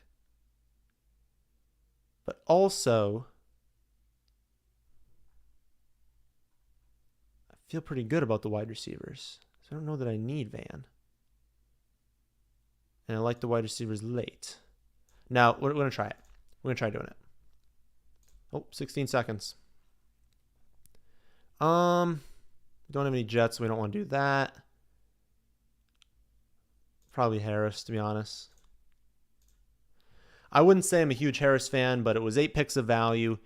But also, I feel pretty good about the wide receivers. So I don't know that I need Van. And I like the wide receivers late. Now, we're going to try it. We're going to try doing it. Oh, 16 seconds. We don't have any Jets, so we don't want to do that. Probably Harris, to be honest. I wouldn't say I'm a huge Harris fan, but it was 8 picks of value.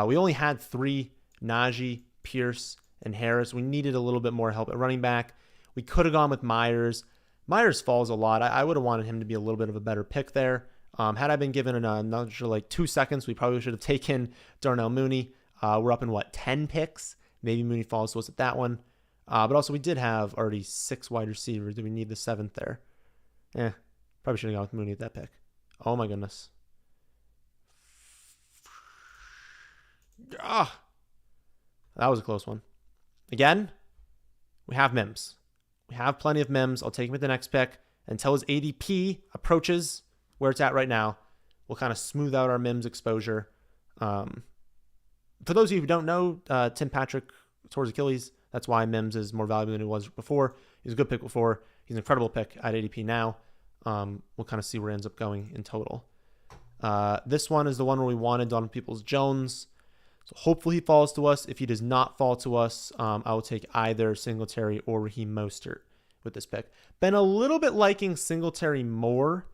We only had 3, Najee, Pierce, and Harris. We needed a little bit more help at running back. We could have gone with Myers. Myers falls a lot. I would have wanted him to be a little bit of a better pick there. Had I been given another like 2 seconds, we probably should have taken Darnell Mooney. We're up in 10 picks? Maybe Mooney falls to us at that one. But also we did have already 6 wide receivers. Do we need the 7th there? Probably should have gone with Mooney at that pick. Oh my goodness. That was a close one. Again, we have Mims. We have plenty of Mims. I'll take him at the next pick. Until his ADP approaches where it's at right now, we'll kind of smooth out our Mims exposure. For those of you who don't know, Tim Patrick tore his Achilles. That's why Mims is more valuable than he was before. He was a good pick before. He's an incredible pick at ADP now. We'll kind of see where it ends up going in total. This one is the one where we wanted Donovan Peoples-Jones. So hopefully he falls to us. If he does not fall to us, I will take either Singletary or Raheem Mostert with this pick. Been a little bit liking Singletary more.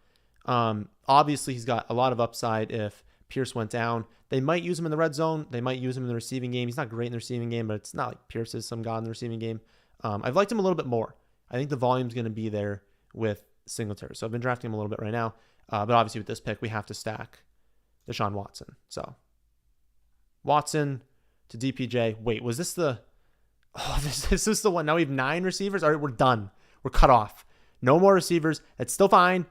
Obviously, he's got a lot of upside if Pierce went down. They might use him in the red zone. They might use him in the receiving game. He's not great in the receiving game, but it's not like Pierce is some god in the receiving game. I've liked him a little bit more. I think the volume's going to be there with Singletary. So I've been drafting him a little bit right now. But obviously with this pick, we have to stack Deshaun Watson. So Watson to DPJ. Wait, was this the... Oh, this is the one. Now we have 9 receivers. All right, we're done. We're cut off. No more receivers. It's still fine.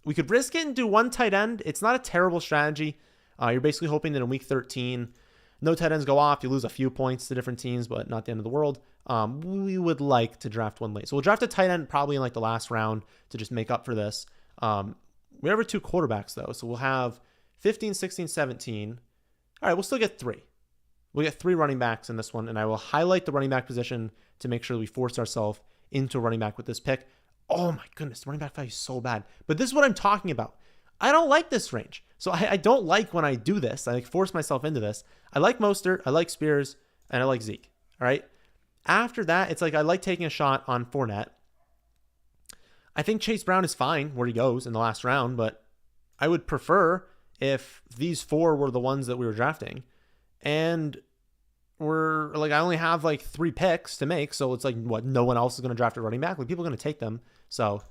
We could risk it and do 1 tight end. It's not a terrible strategy. You're basically hoping that in week 13, no tight ends go off. You lose a few points to different teams, but not the end of the world. We would like to draft 1 late. So we'll draft a tight end probably in like the last round to just make up for this. We have 2 quarterbacks, though. So we'll have 15, 16, 17. All right, we'll still get 3. We'll get 3 running backs in this one, and I will highlight the running back position to make sure we force ourselves into a running back with this pick. Oh my goodness, the running back value is so bad. But this is what I'm talking about. I don't like this range. So I don't like when I do this. I like force myself into this. I like Mostert, I like Spears, and I like Zeke. All right. After that, it's like I like taking a shot on Fournette. I think Chase Brown is fine where he goes in the last round, but I would prefer if these 4 were the ones that we were drafting. And we're like, I only have like 3 picks to make. So it's like, what? No one else is going to draft a running back. Like, people are going to take them. So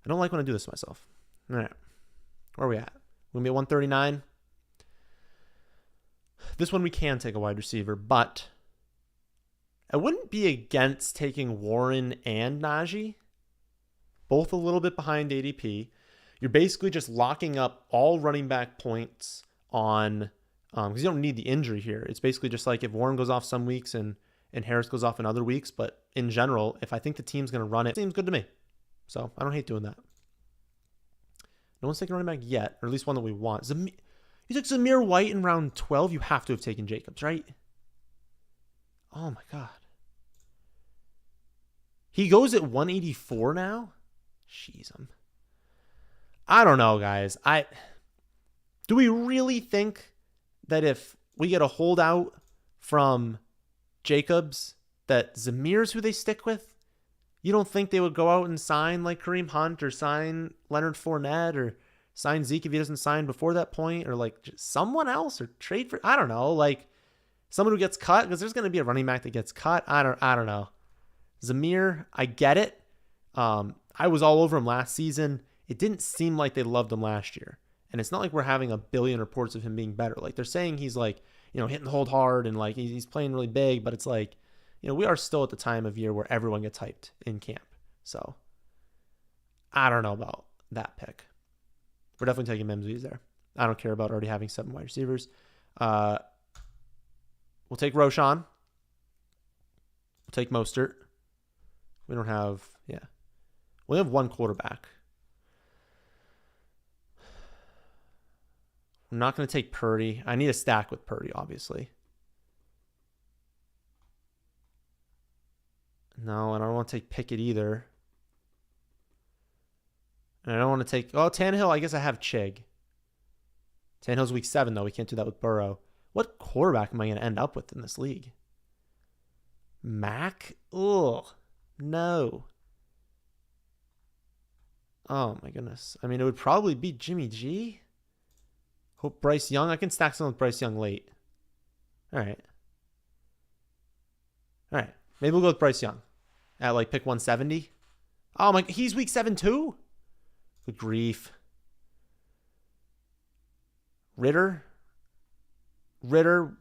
I don't like when I do this to myself. All right. Where are we at? We're going to be at 139. This one we can take a wide receiver, but I wouldn't be against taking Warren and Najee. Both a little bit behind ADP. You're basically just locking up all running back points on, because you don't need the injury here. It's basically just like if Warren goes off some weeks and Harris goes off in other weeks. But in general, if I think the team's going to run it seems good to me. So I don't hate doing that. No one's taken running back yet, or at least one that we want. You took Zamir White in round 12. You have to have taken Jacobs, right? Oh my God. He goes at 184 now? Jeez, I don't know, guys. Do we really think that if we get a holdout from Jacobs, that Zamir's who they stick with? You don't think they would go out and sign like Kareem Hunt or sign Leonard Fournette or sign Zeke if he doesn't sign before that point, or like just someone else, or trade for, I don't know, like someone who gets cut, because there's going to be a running back that gets cut. I don't know. Zamir, I get it. I was all over him last season. It didn't seem like they loved him last year. And it's not like we're having a billion reports of him being better. Like they're saying he's like, hitting the hold hard and like he's playing really big, but it's like, we are still at the time of year where everyone gets hyped in camp. So I don't know about that pick. We're definitely taking Mimsy there. I don't care about already having 7 wide receivers. We'll take Roshan. We'll take Mostert. We don't have, we have 1 quarterback. I'm not going to take Purdy. I need a stack with Purdy, obviously. No, and I don't want to take Pickett either. And I don't want to take... Oh, Tannehill, I guess I have Chig. Tannehill's week 7, though. We can't do that with Burrow. What quarterback am I going to end up with in this league? Mac? Ugh. No. Oh, my goodness. I mean, it would probably be Jimmy G. Hope Bryce Young. I can stack some with Bryce Young late. All right. Maybe we'll go with Bryce Young at like pick 170. Oh, my. He's week 7 too? Good grief. Ritter. She goes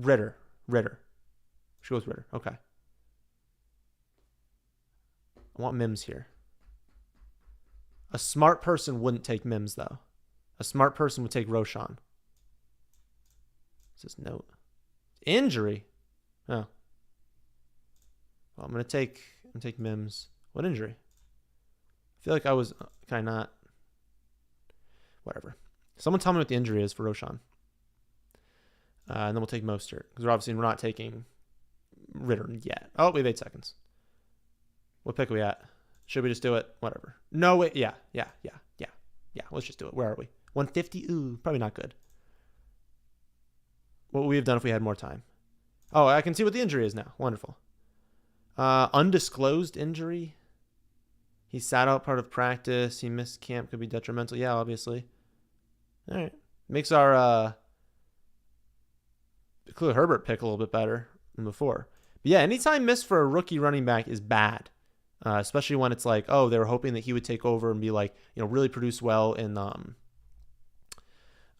Ritter. Okay. I want Mims here. A smart person wouldn't take Mims, though. A smart person would take Roshan. What's this note? Injury? Oh. Well, I'm going to take Mims. What injury? I feel like I was... Can I not? Whatever. Someone tell me what the injury is for Roshan. And then we'll take Mostert. Because we're not taking Ritter yet. Oh, we have 8 seconds. What pick are we at? Should we just do it? Whatever. No, wait. Yeah. Let's just do it. Where are we? 150? Ooh, probably not good. What would we have done if we had more time? Oh, I can see what the injury is now. Wonderful. Undisclosed injury. He sat out part of practice. He missed camp. Could be detrimental. Yeah, obviously. All right. Makes our Khalil Herbert pick a little bit better than before. But yeah, anytime missed for a rookie running back is bad. Especially when it's like, oh, they were hoping that he would take over and be like, really produce well in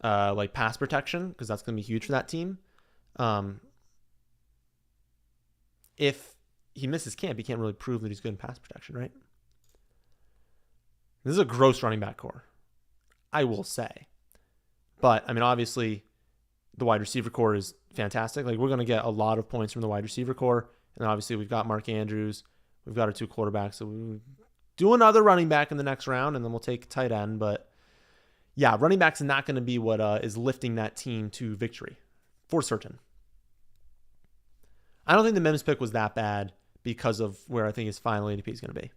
like pass protection, because that's going to be huge for that team. If he misses camp, he can't really prove that he's good in pass protection, right? This is a gross running back core, I will say. But, I mean, obviously, the wide receiver core is fantastic. Like, we're going to get a lot of points from the wide receiver core. And then obviously, we've got Mark Andrews. We've got our 2 quarterbacks. So we'll do another running back in the next round, and then we'll take tight end. But, yeah, running back's not going to be what is lifting that team to victory, for certain. I don't think the Mims pick was that bad because of where I think his final ADP is going to be.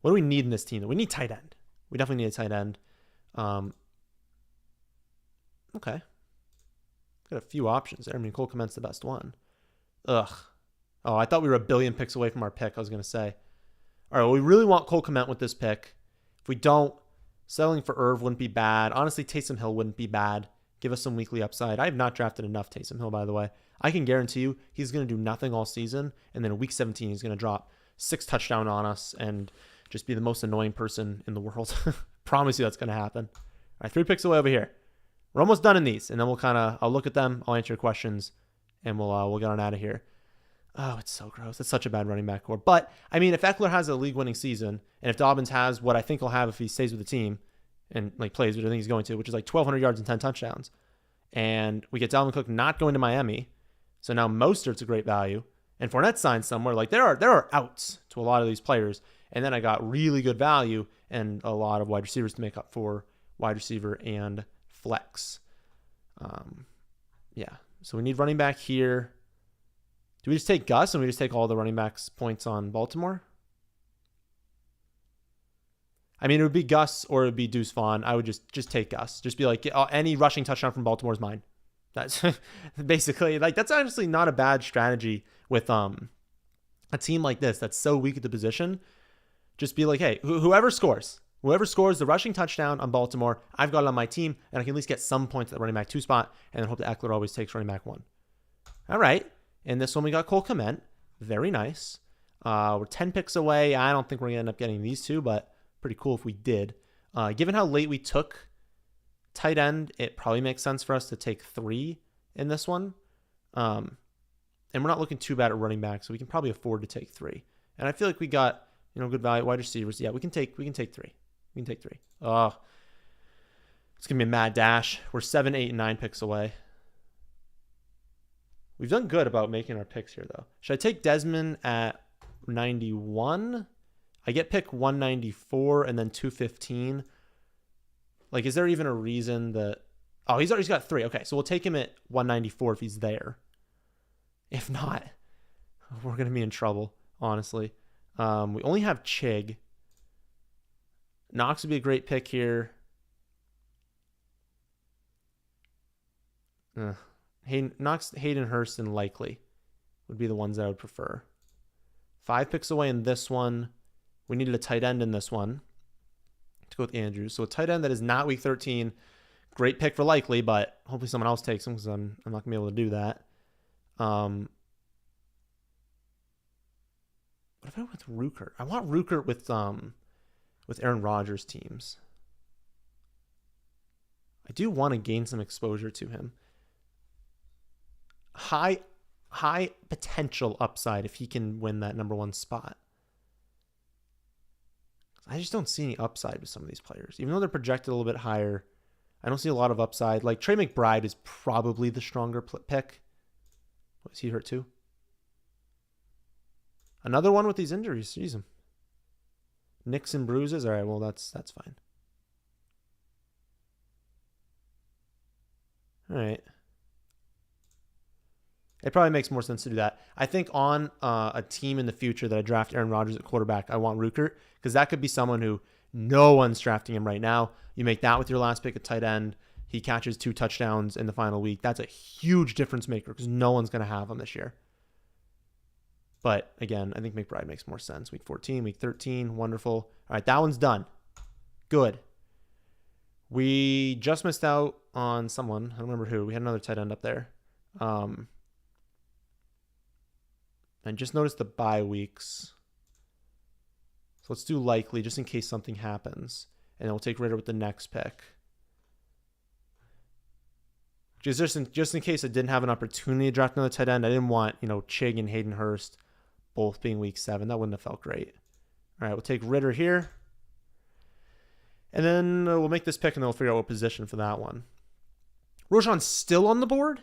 What do we need in this team? We need tight end. We definitely need a tight end. Okay. Got a few options there. I mean, Cole Kmet's the best one. Ugh. Oh, I thought we were a billion picks away from our pick, I was going to say. All right, well, we really want Cole Kmet with this pick. If we don't, settling for Irv wouldn't be bad. Honestly, Taysom Hill wouldn't be bad. Give us some weekly upside. I have not drafted enough Taysom Hill, by the way. I can guarantee you he's going to do nothing all season, and then in week 17 he's going to drop 6 touchdowns on us and just be the most annoying person in the world. Promise you that's going to happen. All right, 3 picks away over here. We're almost done in these, and then I'll look at them, I'll answer your questions, and we'll get on out of here. Oh, it's so gross. It's such a bad running back core. But, I mean, if Eckler has a league-winning season, and if Dobbins has what I think he'll have if he stays with the team and like plays, which I think he's going to, which is like 1,200 yards and 10 touchdowns, and we get Dalvin Cook not going to Miami, so now Mostert's a great value, and Fournette signed somewhere. Like, there are outs to a lot of these players, and then I got really good value and a lot of wide receivers to make up for wide receiver and flex. Yeah, so we need running back here. Do we just take Gus and we just take all the running backs' points on Baltimore? I mean, it would be Gus or it would be Deuce Vaughn. I would just take Gus. Just be like, any rushing touchdown from Baltimore is mine. That's basically, like, that's honestly not a bad strategy with a team like this that's so weak at the position. Just be like, hey, whoever scores the rushing touchdown on Baltimore, I've got it on my team, and I can at least get some points at the running back 2 spot, and then hope that Eckler always takes running back 1. All right. And this one we got Cole Kmet. Very nice. We're 10 picks away. I don't think we're going to end up getting these 2, but pretty cool if we did. Given how late we took tight end, it probably makes sense for us to take 3 in this one. And we're not looking too bad at running back, so we can probably afford to take 3. And I feel like we got, good value wide receivers. Yeah, we can take 3. We can take 3. Oh, it's gonna be a mad dash. We're 7, 8, and 9 picks away. We've done good about making our picks here, though. Should I take Desmond at 91? I get pick 194 and then 215. Like, is there even a reason that... Oh, he's got 3. Okay, so we'll take him at 194 if he's there. If not, we're going to be in trouble, honestly. We only have Chig. Knox would be a great pick here. Knox, Hayden Hurst, and Likely would be the ones I would prefer. 5 picks away in this one. We needed a tight end in this one to go with Andrews. So a tight end that is not week 13. Great pick for Likely, but hopefully someone else takes him because I'm not going to be able to do that. What if I went with Rukert? I want Rukert with Aaron Rodgers teams. I do want to gain some exposure to him. High potential upside if he can win that number 1 spot. I just don't see any upside with some of these players. Even though they're projected a little bit higher, I don't see a lot of upside. Like, Trey McBride is probably the stronger pick. Is he hurt too? Another one with these injuries. Jeez. Nicks and bruises. All right, well, that's fine. All right. It probably makes more sense to do that. I think on a team in the future that I draft Aaron Rodgers at quarterback, I want Rukert because that could be someone who no one's drafting him right now. You make that with your last pick at tight end. He catches 2 touchdowns in the final week. That's a huge difference maker because no one's going to have him this year. But again, I think McBride makes more sense. Week 14, week 13, wonderful. All right, that one's done. Good. We just missed out on someone. I don't remember who. We had another tight end up there. And just notice the bye weeks. So let's do Likely just in case something happens. And then we'll take Ritter with the next pick. Just in case I didn't have an opportunity to draft another tight end, I didn't want, Chig and Hayden Hurst both being week 7. That wouldn't have felt great. All right, we'll take Ritter here. And then we'll make this pick and then we'll figure out what position for that one. Roshan's still on the board?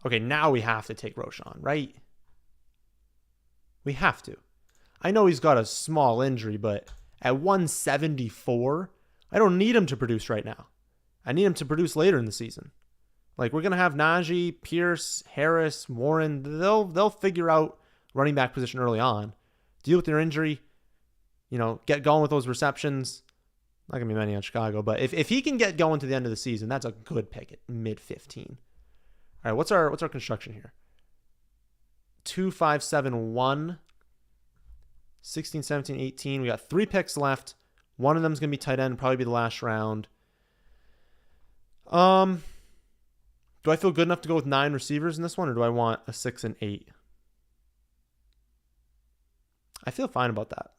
Okay, now we have to take Roshan, right? We have to. I know he's got a small injury, but at 174, I don't need him to produce right now. I need him to produce later in the season. Like, we're going to have Najee, Pierce, Harris, Warren. They'll figure out running back position early on. Deal with their injury. Get going with those receptions. Not going to be many on Chicago, but if he can get going to the end of the season, that's a good pick at mid 15. All right, what's our construction here? 2, 5, 7, 1, 16, 17, 18. We got 3 picks left. One of them is going to be tight end, probably be the last round. Do I feel good enough to go with 9 receivers in this one, or do I want a 6 and 8? I feel fine about that.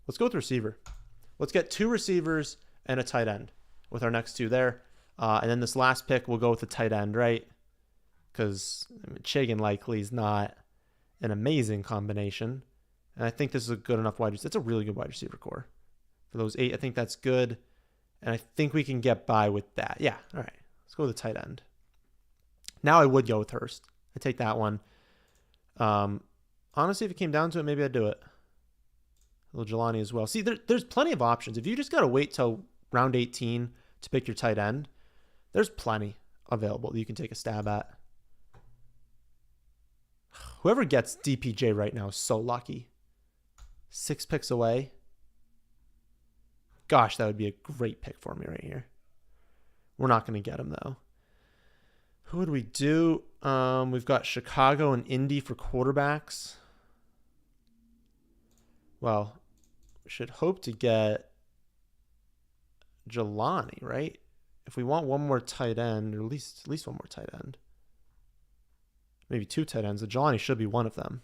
Let's go with receiver. Let's get 2 receivers and a tight end with our next 2 there. And then this last pick, we'll go with the tight end, right? Because Chig and Likely is not an amazing combination. And I think this is a good enough wide receiver. It's a really good wide receiver core. For those 8, I think that's good. And I think we can get by with that. Yeah, all right. Let's go with the tight end. Now I would go with Hurst. I take that one. Honestly, if it came down to it, maybe I'd do it. A little Jelani as well. See, there's plenty of options. If you just got to wait till round 18 to pick your tight end, there's plenty available that you can take a stab at. Whoever gets DPJ right now is so lucky. 6 picks away. Gosh, that would be a great pick for me right here. We're not going to get him, though. Who would we do? We've got Chicago and Indy for quarterbacks. Well, we should hope to get Jelani, right? If we want one more tight end, or at least one more tight end. Maybe 2 tight ends. The Jelani should be one of them.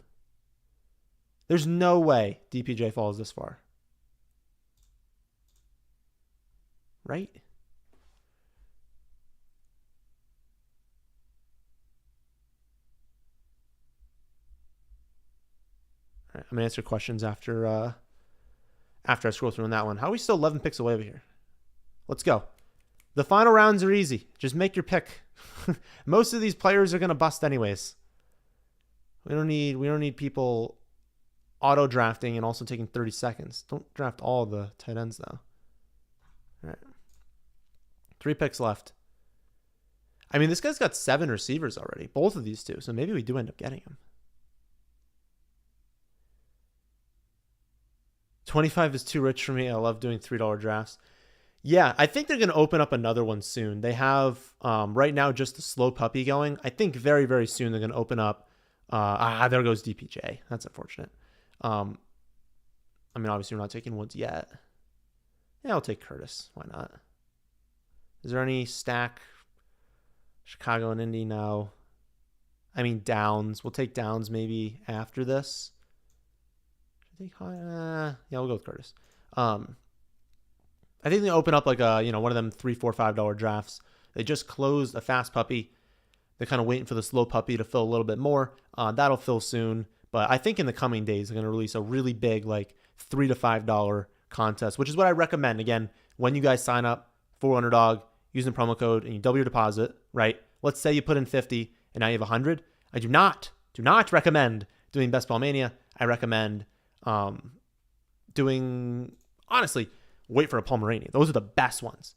There's no way DPJ falls this far. Right? I'm gonna answer questions after I scroll through on that one. How are we still 11 picks away over here? Let's go. The final rounds are easy. Just make your pick. Most of these players are gonna bust anyways. We don't need people auto drafting and also taking 30 seconds. Don't draft all the tight ends though. All right. 3 picks left. I mean, this guy's got 7 receivers already, both of these two. So maybe we do end up getting him. 25 is too rich for me. I love doing $3 drafts. Yeah, I think they're going to open up another one soon. They have right now just the slow puppy going. I think very, very soon they're going to open up. There goes DPJ. That's unfortunate. I mean, obviously we're not taking Woods yet. Yeah, I'll take Curtis. Why not? Is there any stack? Chicago and Indy? No. I mean, Downs. We'll take Downs maybe after this. Yeah, we'll go with Curtis. I think they open up like one of them $3, $4, $5 drafts. They just closed a fast puppy. They're kind of waiting for the slow puppy to fill a little bit more. That'll fill soon. But I think in the coming days, they're going to release a really big like $3 to $5 contest, which is what I recommend. Again, when you guys sign up for Underdog, using the promo code and you double your deposit, right? Let's say you put in 50 and now you have 100. I do not recommend doing Best Ball Mania. I recommend doing, honestly, wait for a Pomeranian. Those are the best ones.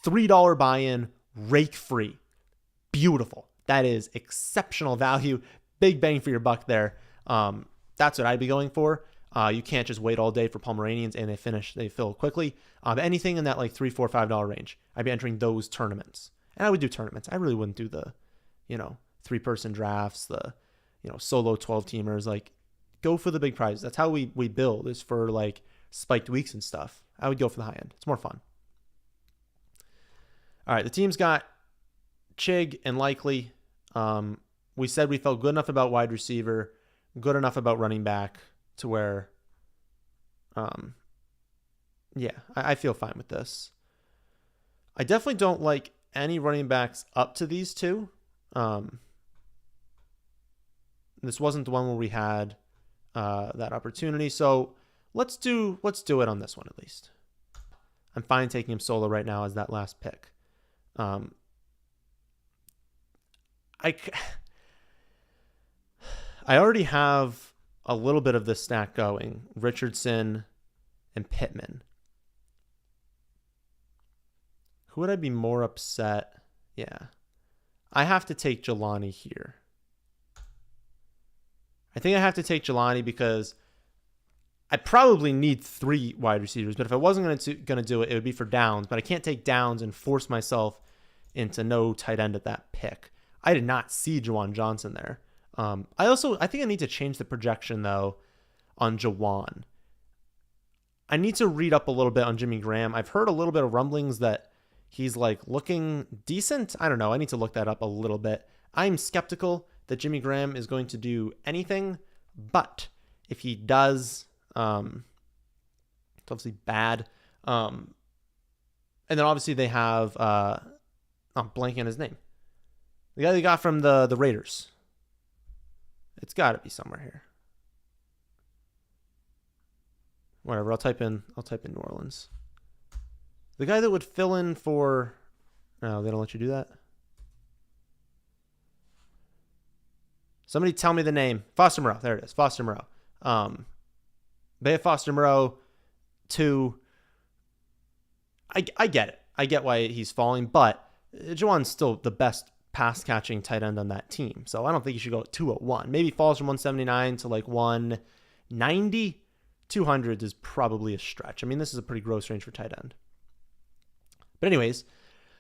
$3 buy-in, rake free. Beautiful. That is exceptional value. Big bang for your buck there. That's what I'd be going for. You can't just wait all day for Pomeranians and they fill quickly. Anything in that like $3, $4, $5 range, I'd be entering those tournaments. And I would do tournaments. I really wouldn't do the, 3-person drafts, the, solo 12-teamers. Like, go for the big prizes. That's how we build, is for like spiked weeks and stuff. I would go for the high end. It's more fun. All right, the team's got Chig and Likely. We said we felt good enough about wide receiver, good enough about running back to where, I feel fine with this. I definitely don't like any running backs up to these two. This wasn't the one where we had that opportunity. So let's do it on this one at least. I'm fine taking him solo right now as that last pick. I already have a little bit of this stack going. Richardson and Pittman. Who would I be more upset? Yeah. I have to take Jelani here. I think I have to take Jelani because I probably need 3 wide receivers, but if I wasn't going to do it, it would be for Downs, but I can't take Downs and force myself into no tight end at that pick. I did not see Juwan Johnson there. I think I need to change the projection though on Juwan. I need to read up a little bit on Jimmy Graham. I've heard a little bit of rumblings that he's like looking decent. I don't know. I need to look that up a little bit. I'm skeptical that Jimmy Graham is going to do anything, but if he does, it's obviously bad. And then obviously they have, I'm blanking on his name. The guy they got from the Raiders. It's got to be somewhere here. Whatever. I'll type in New Orleans. The guy that would fill in for. No, they don't let you do that. Somebody tell me the name. Foster Moreau. There it is. Foster Moreau. They have Foster Moreau to. I get it. I get why he's falling, but Juwan's still the best pass catching tight end on that team. So I don't think you should go 201. Maybe falls from 179 to like 190. 200 is probably a stretch. I mean, this is a pretty gross range for tight end. But anyways,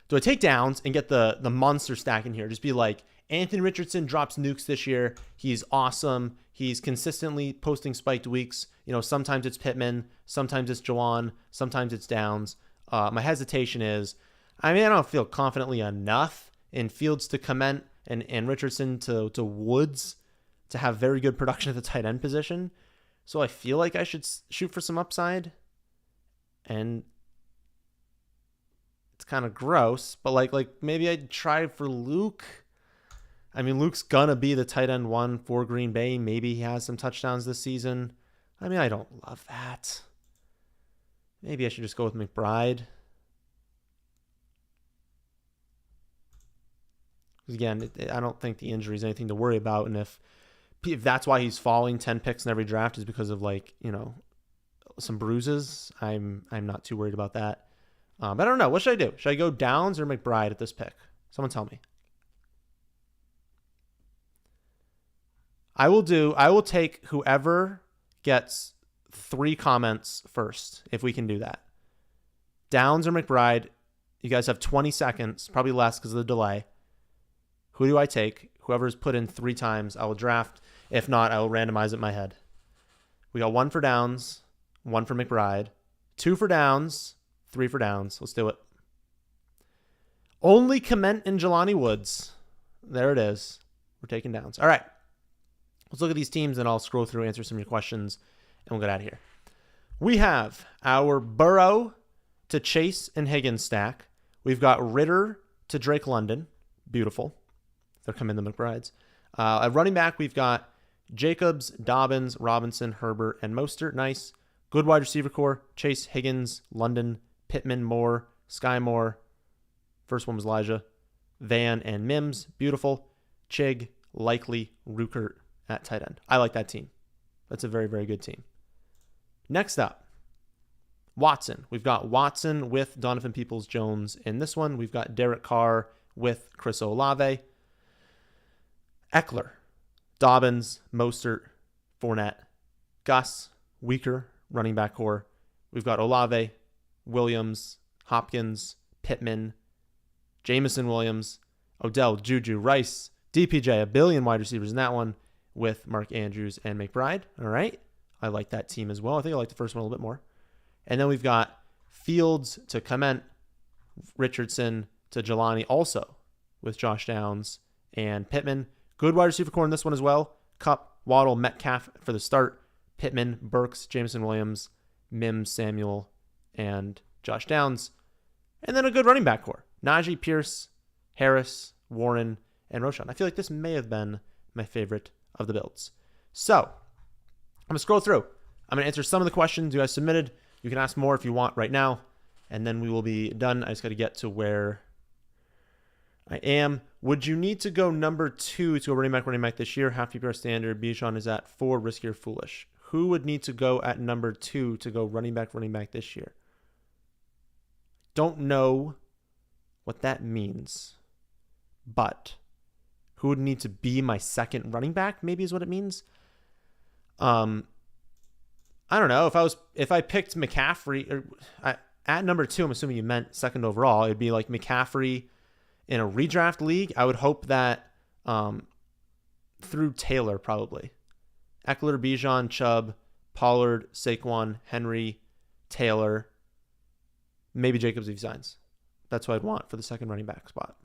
do I take Downs and get the monster stack in here? Just be like, Anthony Richardson drops nukes this year. He's awesome. He's consistently posting spiked weeks. Sometimes it's Pittman, sometimes it's Juwan, sometimes it's Downs. My hesitation is, I don't feel confidently enough in Fields to comment and Richardson to Woods to have very good production at the tight end position. So I feel like I should shoot for some upside. And it's kind of gross, but like maybe I'd try for Luke. I mean, Luke's going to be the tight end one for Green Bay. Maybe he has some touchdowns this season. I mean, I don't love that. Maybe I should just go with McBride. Again, I don't think the injury is anything to worry about. And if that's why he's falling 10 picks in every draft is because of some bruises, I'm not too worried about that. But I don't know. What should I do? Should I go Downs or McBride at this pick? Someone tell me. I will take whoever gets 3 comments first, if we can do that. Downs or McBride. You guys have 20 seconds, probably less because of the delay. Who do I take? Whoever's put in 3 times, I will draft. If not, I will randomize it in my head. We got 1 for Downs, 1 for McBride, 2 for Downs, 3 for Downs. Let's do it. Only Kmet and Jelani Woods. There it is. We're taking Downs. All right. Let's look at these teams, and I'll scroll through, answer some of your questions, and we'll get out of here. We have our Burrow to Chase and Higgins stack. We've got Ritter to Drake London. Beautiful. They're coming the McBrides. At running back, we've got Jacobs, Dobbins, Robinson, Herbert, and Mostert. Nice. Good wide receiver core. Chase, Higgins, London, Pittman, Moore, Sky Moore. First one was Elijah. Van and Mims. Beautiful. Chig, Likely, Rukert at tight end. I like that team. That's a very, very good team. Next up, Watson. We've got Watson with Donovan Peoples-Jones in this one. We've got Derek Carr with Chris Olave. Eckler, Dobbins, Mostert, Fournette, Gus, weaker running back core. We've got Olave, Williams, Hopkins, Pittman, Jameson Williams, Odell, Juju, Rice, DPJ, a billion wide receivers in that one with Mark Andrews and McBride. All right. I like that team as well. I think I like the first one a little bit more. And then we've got Fields to Kmet, Richardson to Jelani, also with Josh Downs and Pittman. Good wide receiver core in this one as well. Kupp, Waddle, Metcalf for the start. Pittman, Burks, Jameson Williams, Mims, Samuel, and Josh Downs. And then a good running back core. Najee, Pierce, Harris, Warren, and Roschon. I feel like this may have been my favorite of the builds. So, I'm going to scroll through. I'm going to answer some of the questions you guys submitted. You can ask more if you want right now, and then we will be done. I just got to get to where I am. Would you need to go number 2 to go running back this year? Half PPR standard. Bijan is at 4, risky or foolish. Who would need to go at number 2 to go running back this year? Don't know what that means, but who would need to be my second running back? Maybe is what it means. I don't know. If I picked McCaffrey at number 2, I'm assuming you meant second overall. It'd be like McCaffrey in a redraft league. I would hope that through Taylor probably. Eckler, Bijan, Chubb, Pollard, Saquon, Henry, Taylor, maybe Jacobs if he signs. That's what I'd want for the second running back spot.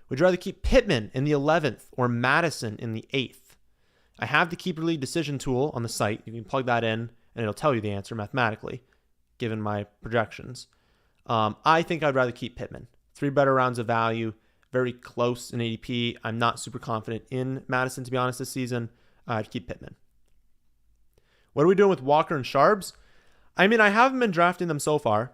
Would you rather keep Pittman in the 11th or Madison in the 8th? I have the Keeper League decision tool on the site. You can plug that in, and it'll tell you the answer mathematically, given my projections. I think I'd rather keep Pittman. 3 better rounds of value, very close in ADP. I'm not super confident in Madison, to be honest, this season. I'd keep Pittman. What are we doing with Walker and Sharps? I mean, I haven't been drafting them so far.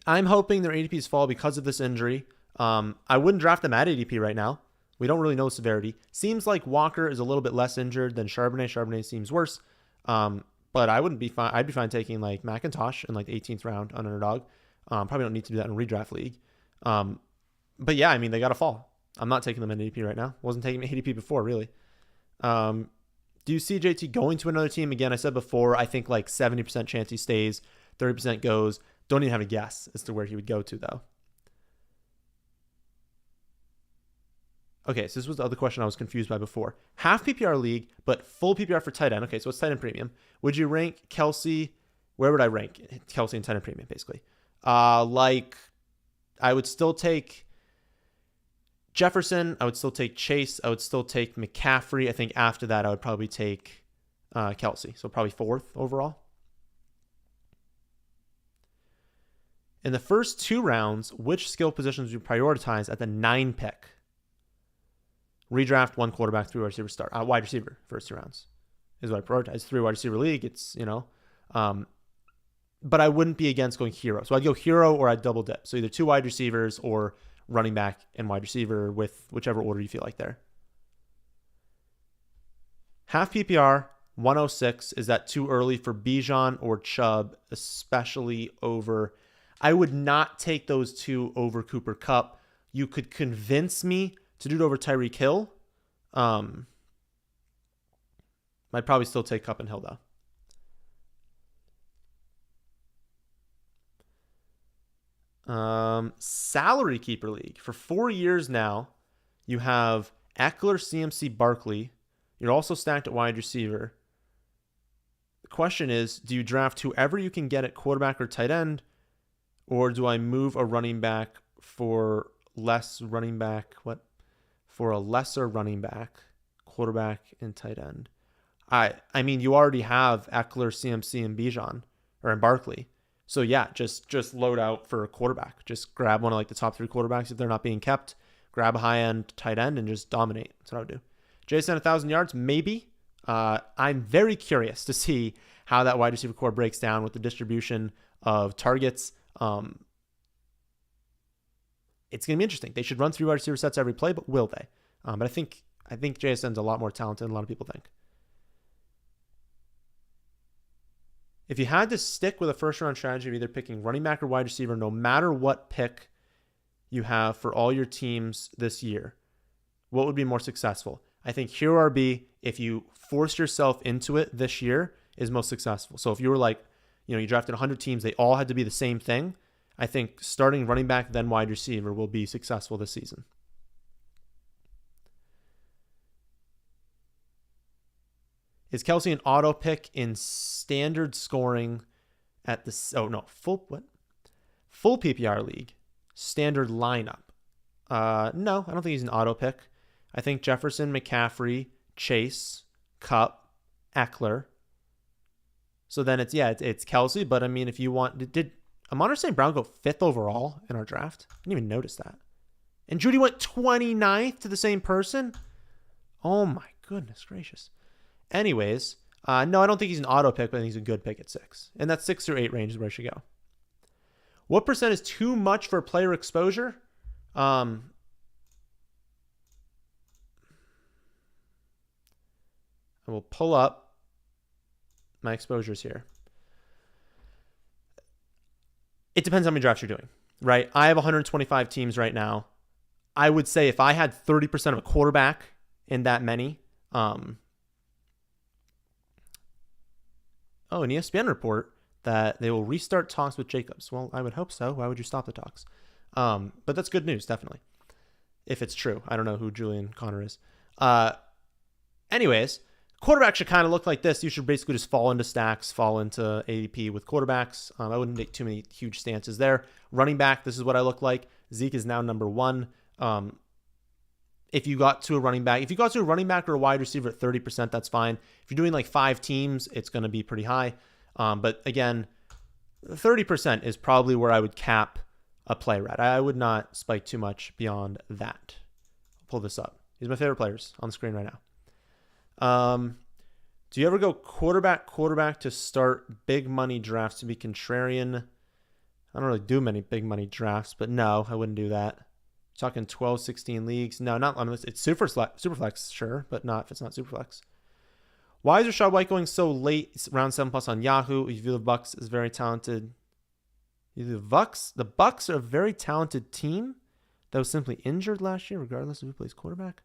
I'm hoping their ADPs fall because of this injury. I wouldn't draft them at ADP right now. We don't really know severity. Seems like Walker is a little bit less injured than Charbonnet. Charbonnet seems worse. But I wouldn't be fine. I'd be fine taking like McIntosh in like the 18th round on Underdog. Probably don't need to do that in a redraft league. But yeah, I mean, they got to fall. I'm not taking them in ADP right now. Wasn't taking ADP before, really. Do you see JT going to another team? Again, I said before, I think like 70% chance he stays, 30% goes. Don't even have a guess as to where he would go to, though. Okay, so this was the other question I was confused by before. Half PPR league, but full PPR for tight end. Okay, so it's tight end premium. Would you rank Kelsey? Where would I rank Kelsey and tight end premium, basically? Like, I would still take Jefferson. I would still take Chase. I would still take McCaffrey. I think after that, I would probably take Kelsey. So probably 4th overall. In the first 2 rounds, which skill positions would you prioritize at the 9 pick? Redraft, 1 quarterback, 3 wide receiver start. Wide receiver, first 2 rounds is what I prioritize. 3 wide receiver league. It's, but I wouldn't be against going hero. So I'd go hero or I'd double dip. So either 2 wide receivers or running back and wide receiver with whichever order you feel like there. Half PPR, 106. Is that too early for Bijan or Chubb, especially over? I would not take those 2 over Cooper Kupp. You could convince me to do it over Tyreek Hill. I'd probably still take Kupp and Hill, though. Salary keeper league. For 4 years now, you have Eckler, CMC, Barkley. You're also stacked at wide receiver. The question is, do you draft whoever you can get at quarterback or tight end, or do I move a running back for less running back? For a lesser running back, quarterback, and tight end? I mean, you already have Eckler, CMC, and Bijan, or in Barkley. So yeah, just load out for a quarterback. Just grab one of like the top 3 quarterbacks if they're not being kept. Grab a high-end tight end and just dominate. That's what I would do. Jason, 1,000 yards? Maybe. I'm very curious to see how that wide receiver core breaks down with the distribution of targets. It's going to be interesting. They should run 3 wide receiver sets every play, but will they? But I think JSN's a lot more talented than a lot of people think. If you had to stick with a first-round strategy of either picking running back or wide receiver, no matter what pick you have for all your teams this year, what would be more successful? I think hero RB, if you forced yourself into it this year, is most successful. So if you were like, you drafted 100 teams, they all had to be the same thing, I think starting running back, then wide receiver will be successful this season. Is Kelsey an auto pick in standard scoring at the full PPR league, standard lineup? No, I don't think he's an auto pick. I think Jefferson, McCaffrey, Chase, Kupp, Eckler. So then it's Kelsey, but I mean, if you want, did Amon St. Brown go 5th overall in our draft? I didn't even notice that. And Judy went 29th to the same person? Oh my goodness gracious. Anyways, no, I don't think he's an auto pick, but I think he's a good pick at 6. And that 6 or 8 range is where I should go. What percent is too much for player exposure? I will pull up my exposures here. It depends how many drafts you're doing, right? I have 125 teams right now. I would say if I had 30% of a quarterback in that many, an ESPN report that they will restart talks with Jacobs. Well, I would hope so. Why would you stop the talks? But that's good news, definitely. If it's true. I don't know who Julian Connor is. Anyways, quarterback should kind of look like this. You should basically just fall into stacks, fall into ADP with quarterbacks. I wouldn't make too many huge stances there. Running back, this is what I look like. Zeke is now number 1. If you got to a running back or a wide receiver at 30%, that's fine. If you're doing like 5 teams, it's going to be pretty high. But again, 30% is probably where I would cap a player at. I would not spike too much beyond that. I'll pull this up. These are my favorite players on the screen right now. Do you ever go quarterback to start big money drafts to be contrarian? I don't really do many big money drafts, but no, I wouldn't do that. Talking 12, 16 leagues. No, not unless it's Superflex, sure, but not if it's not Superflex. Why is Rachaad White going so late? It's round 7+ on Yahoo. You feel the Bucks is very talented. The Bucks are a very talented team that was simply injured last year, regardless of who plays quarterback.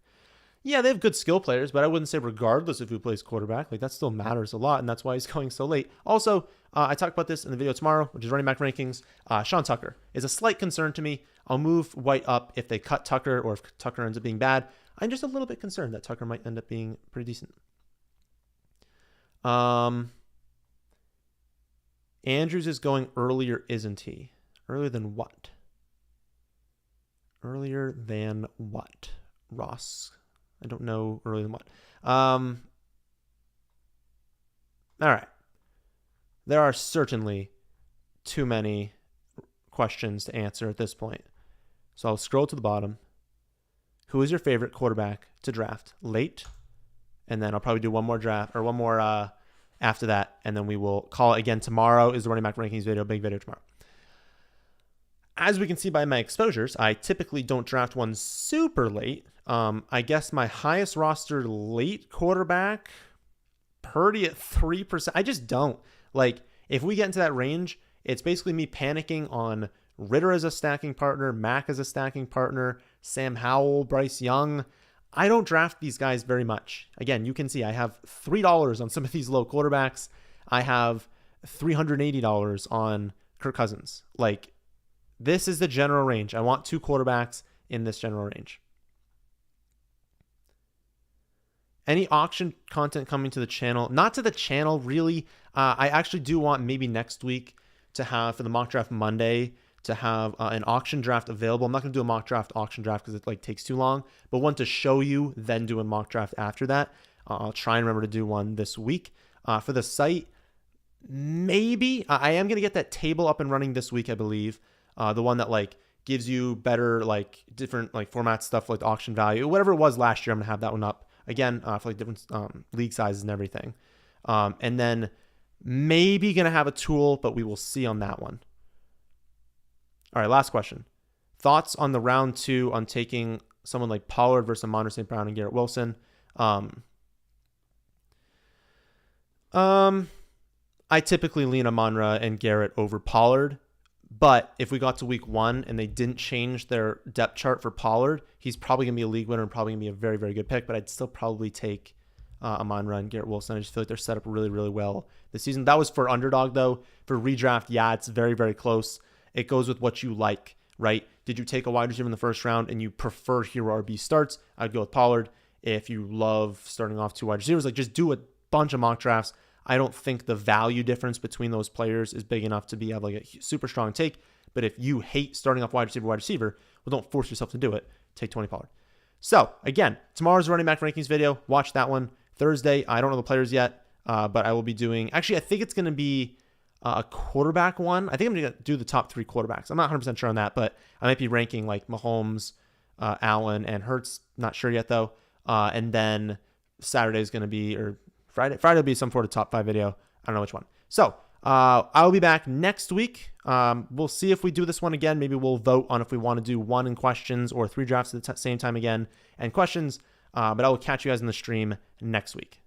Yeah, they have good skill players, but I wouldn't say regardless of who plays quarterback. Like, that still matters a lot, and that's why he's going so late. Also, I talk about this in the video tomorrow, which is running back rankings. Sean Tucker is a slight concern to me. I'll move White up if they cut Tucker or if Tucker ends up being bad. I'm just a little bit concerned that Tucker might end up being pretty decent. Andrews is going earlier, isn't he? Earlier than what? Earlier than what? Ross. I don't know earlier than what. All right. There are certainly too many questions to answer at this point. So I'll scroll to the bottom, who is your favorite quarterback to draft late? And then I'll probably do one more draft or one more after that. And then we will call it again. Tomorrow is the running back rankings video, big video tomorrow. As we can see by my exposures, I typically don't draft one super late. I guess my highest roster late quarterback, Purdy at 3%. I just don't. Like, if we get into that range, it's basically me panicking on Ritter as a stacking partner, Mack as a stacking partner, Sam Howell, Bryce Young. I don't draft these guys very much. Again, you can see I have $3 on some of these low quarterbacks. I have $380 on Kirk Cousins. Like, this is the general range. I want 2 quarterbacks in this general range. Any auction content coming to the channel? Not to the channel, really. I actually do want maybe next week to have, for the mock draft Monday, to have an auction draft available. I'm not going to do a mock draft auction draft because it takes too long, but one to show you, then do a mock draft after that. I'll try and remember to do one this week. For the site, maybe. I am going to get that table up and running this week, I believe. The one that gives you better different format stuff like auction value, whatever it was last year. I'm gonna have that one up again for different league sizes and everything. And then maybe gonna have a tool, but we will see on that one. All right, last question. Thoughts on the round 2 on taking someone like Pollard versus Amon St. Brown and Garrett Wilson? I typically lean Amon-Ra and Garrett over Pollard. But if we got to week 1 and they didn't change their depth chart for Pollard, he's probably going to be a league winner and probably going to be a very, very good pick. But I'd still probably take Amon-Ra and Garrett Wilson. I just feel like they're set up really, really well this season. That was for Underdog, though. For redraft, yeah, it's very, very close. It goes with what you like, right? Did you take a wide receiver in the first round and you prefer hero RB starts? I'd go with Pollard. If you love starting off 2 wide receivers, just do a bunch of mock drafts. I don't think the value difference between those players is big enough to be have a super strong take. But if you hate starting off wide receiver, well, don't force yourself to do it. Take Tony Pollard. So again, tomorrow's running back rankings video. Watch that one. Thursday, I don't know the players yet, but I will be doing. Actually, I think it's going to be a quarterback one. I think I'm going to do the top 3 quarterbacks. I'm not 100% sure on that, but I might be ranking Mahomes, Allen, and Hurts. Not sure yet though. And then Saturday is going to be Friday will be some sort of top 5 video. I don't know which one. So I'll be back next week. We'll see if we do this one again. Maybe we'll vote on if we want to do 1 in questions or 3 drafts at the same time again and questions. But I will catch you guys in the stream next week.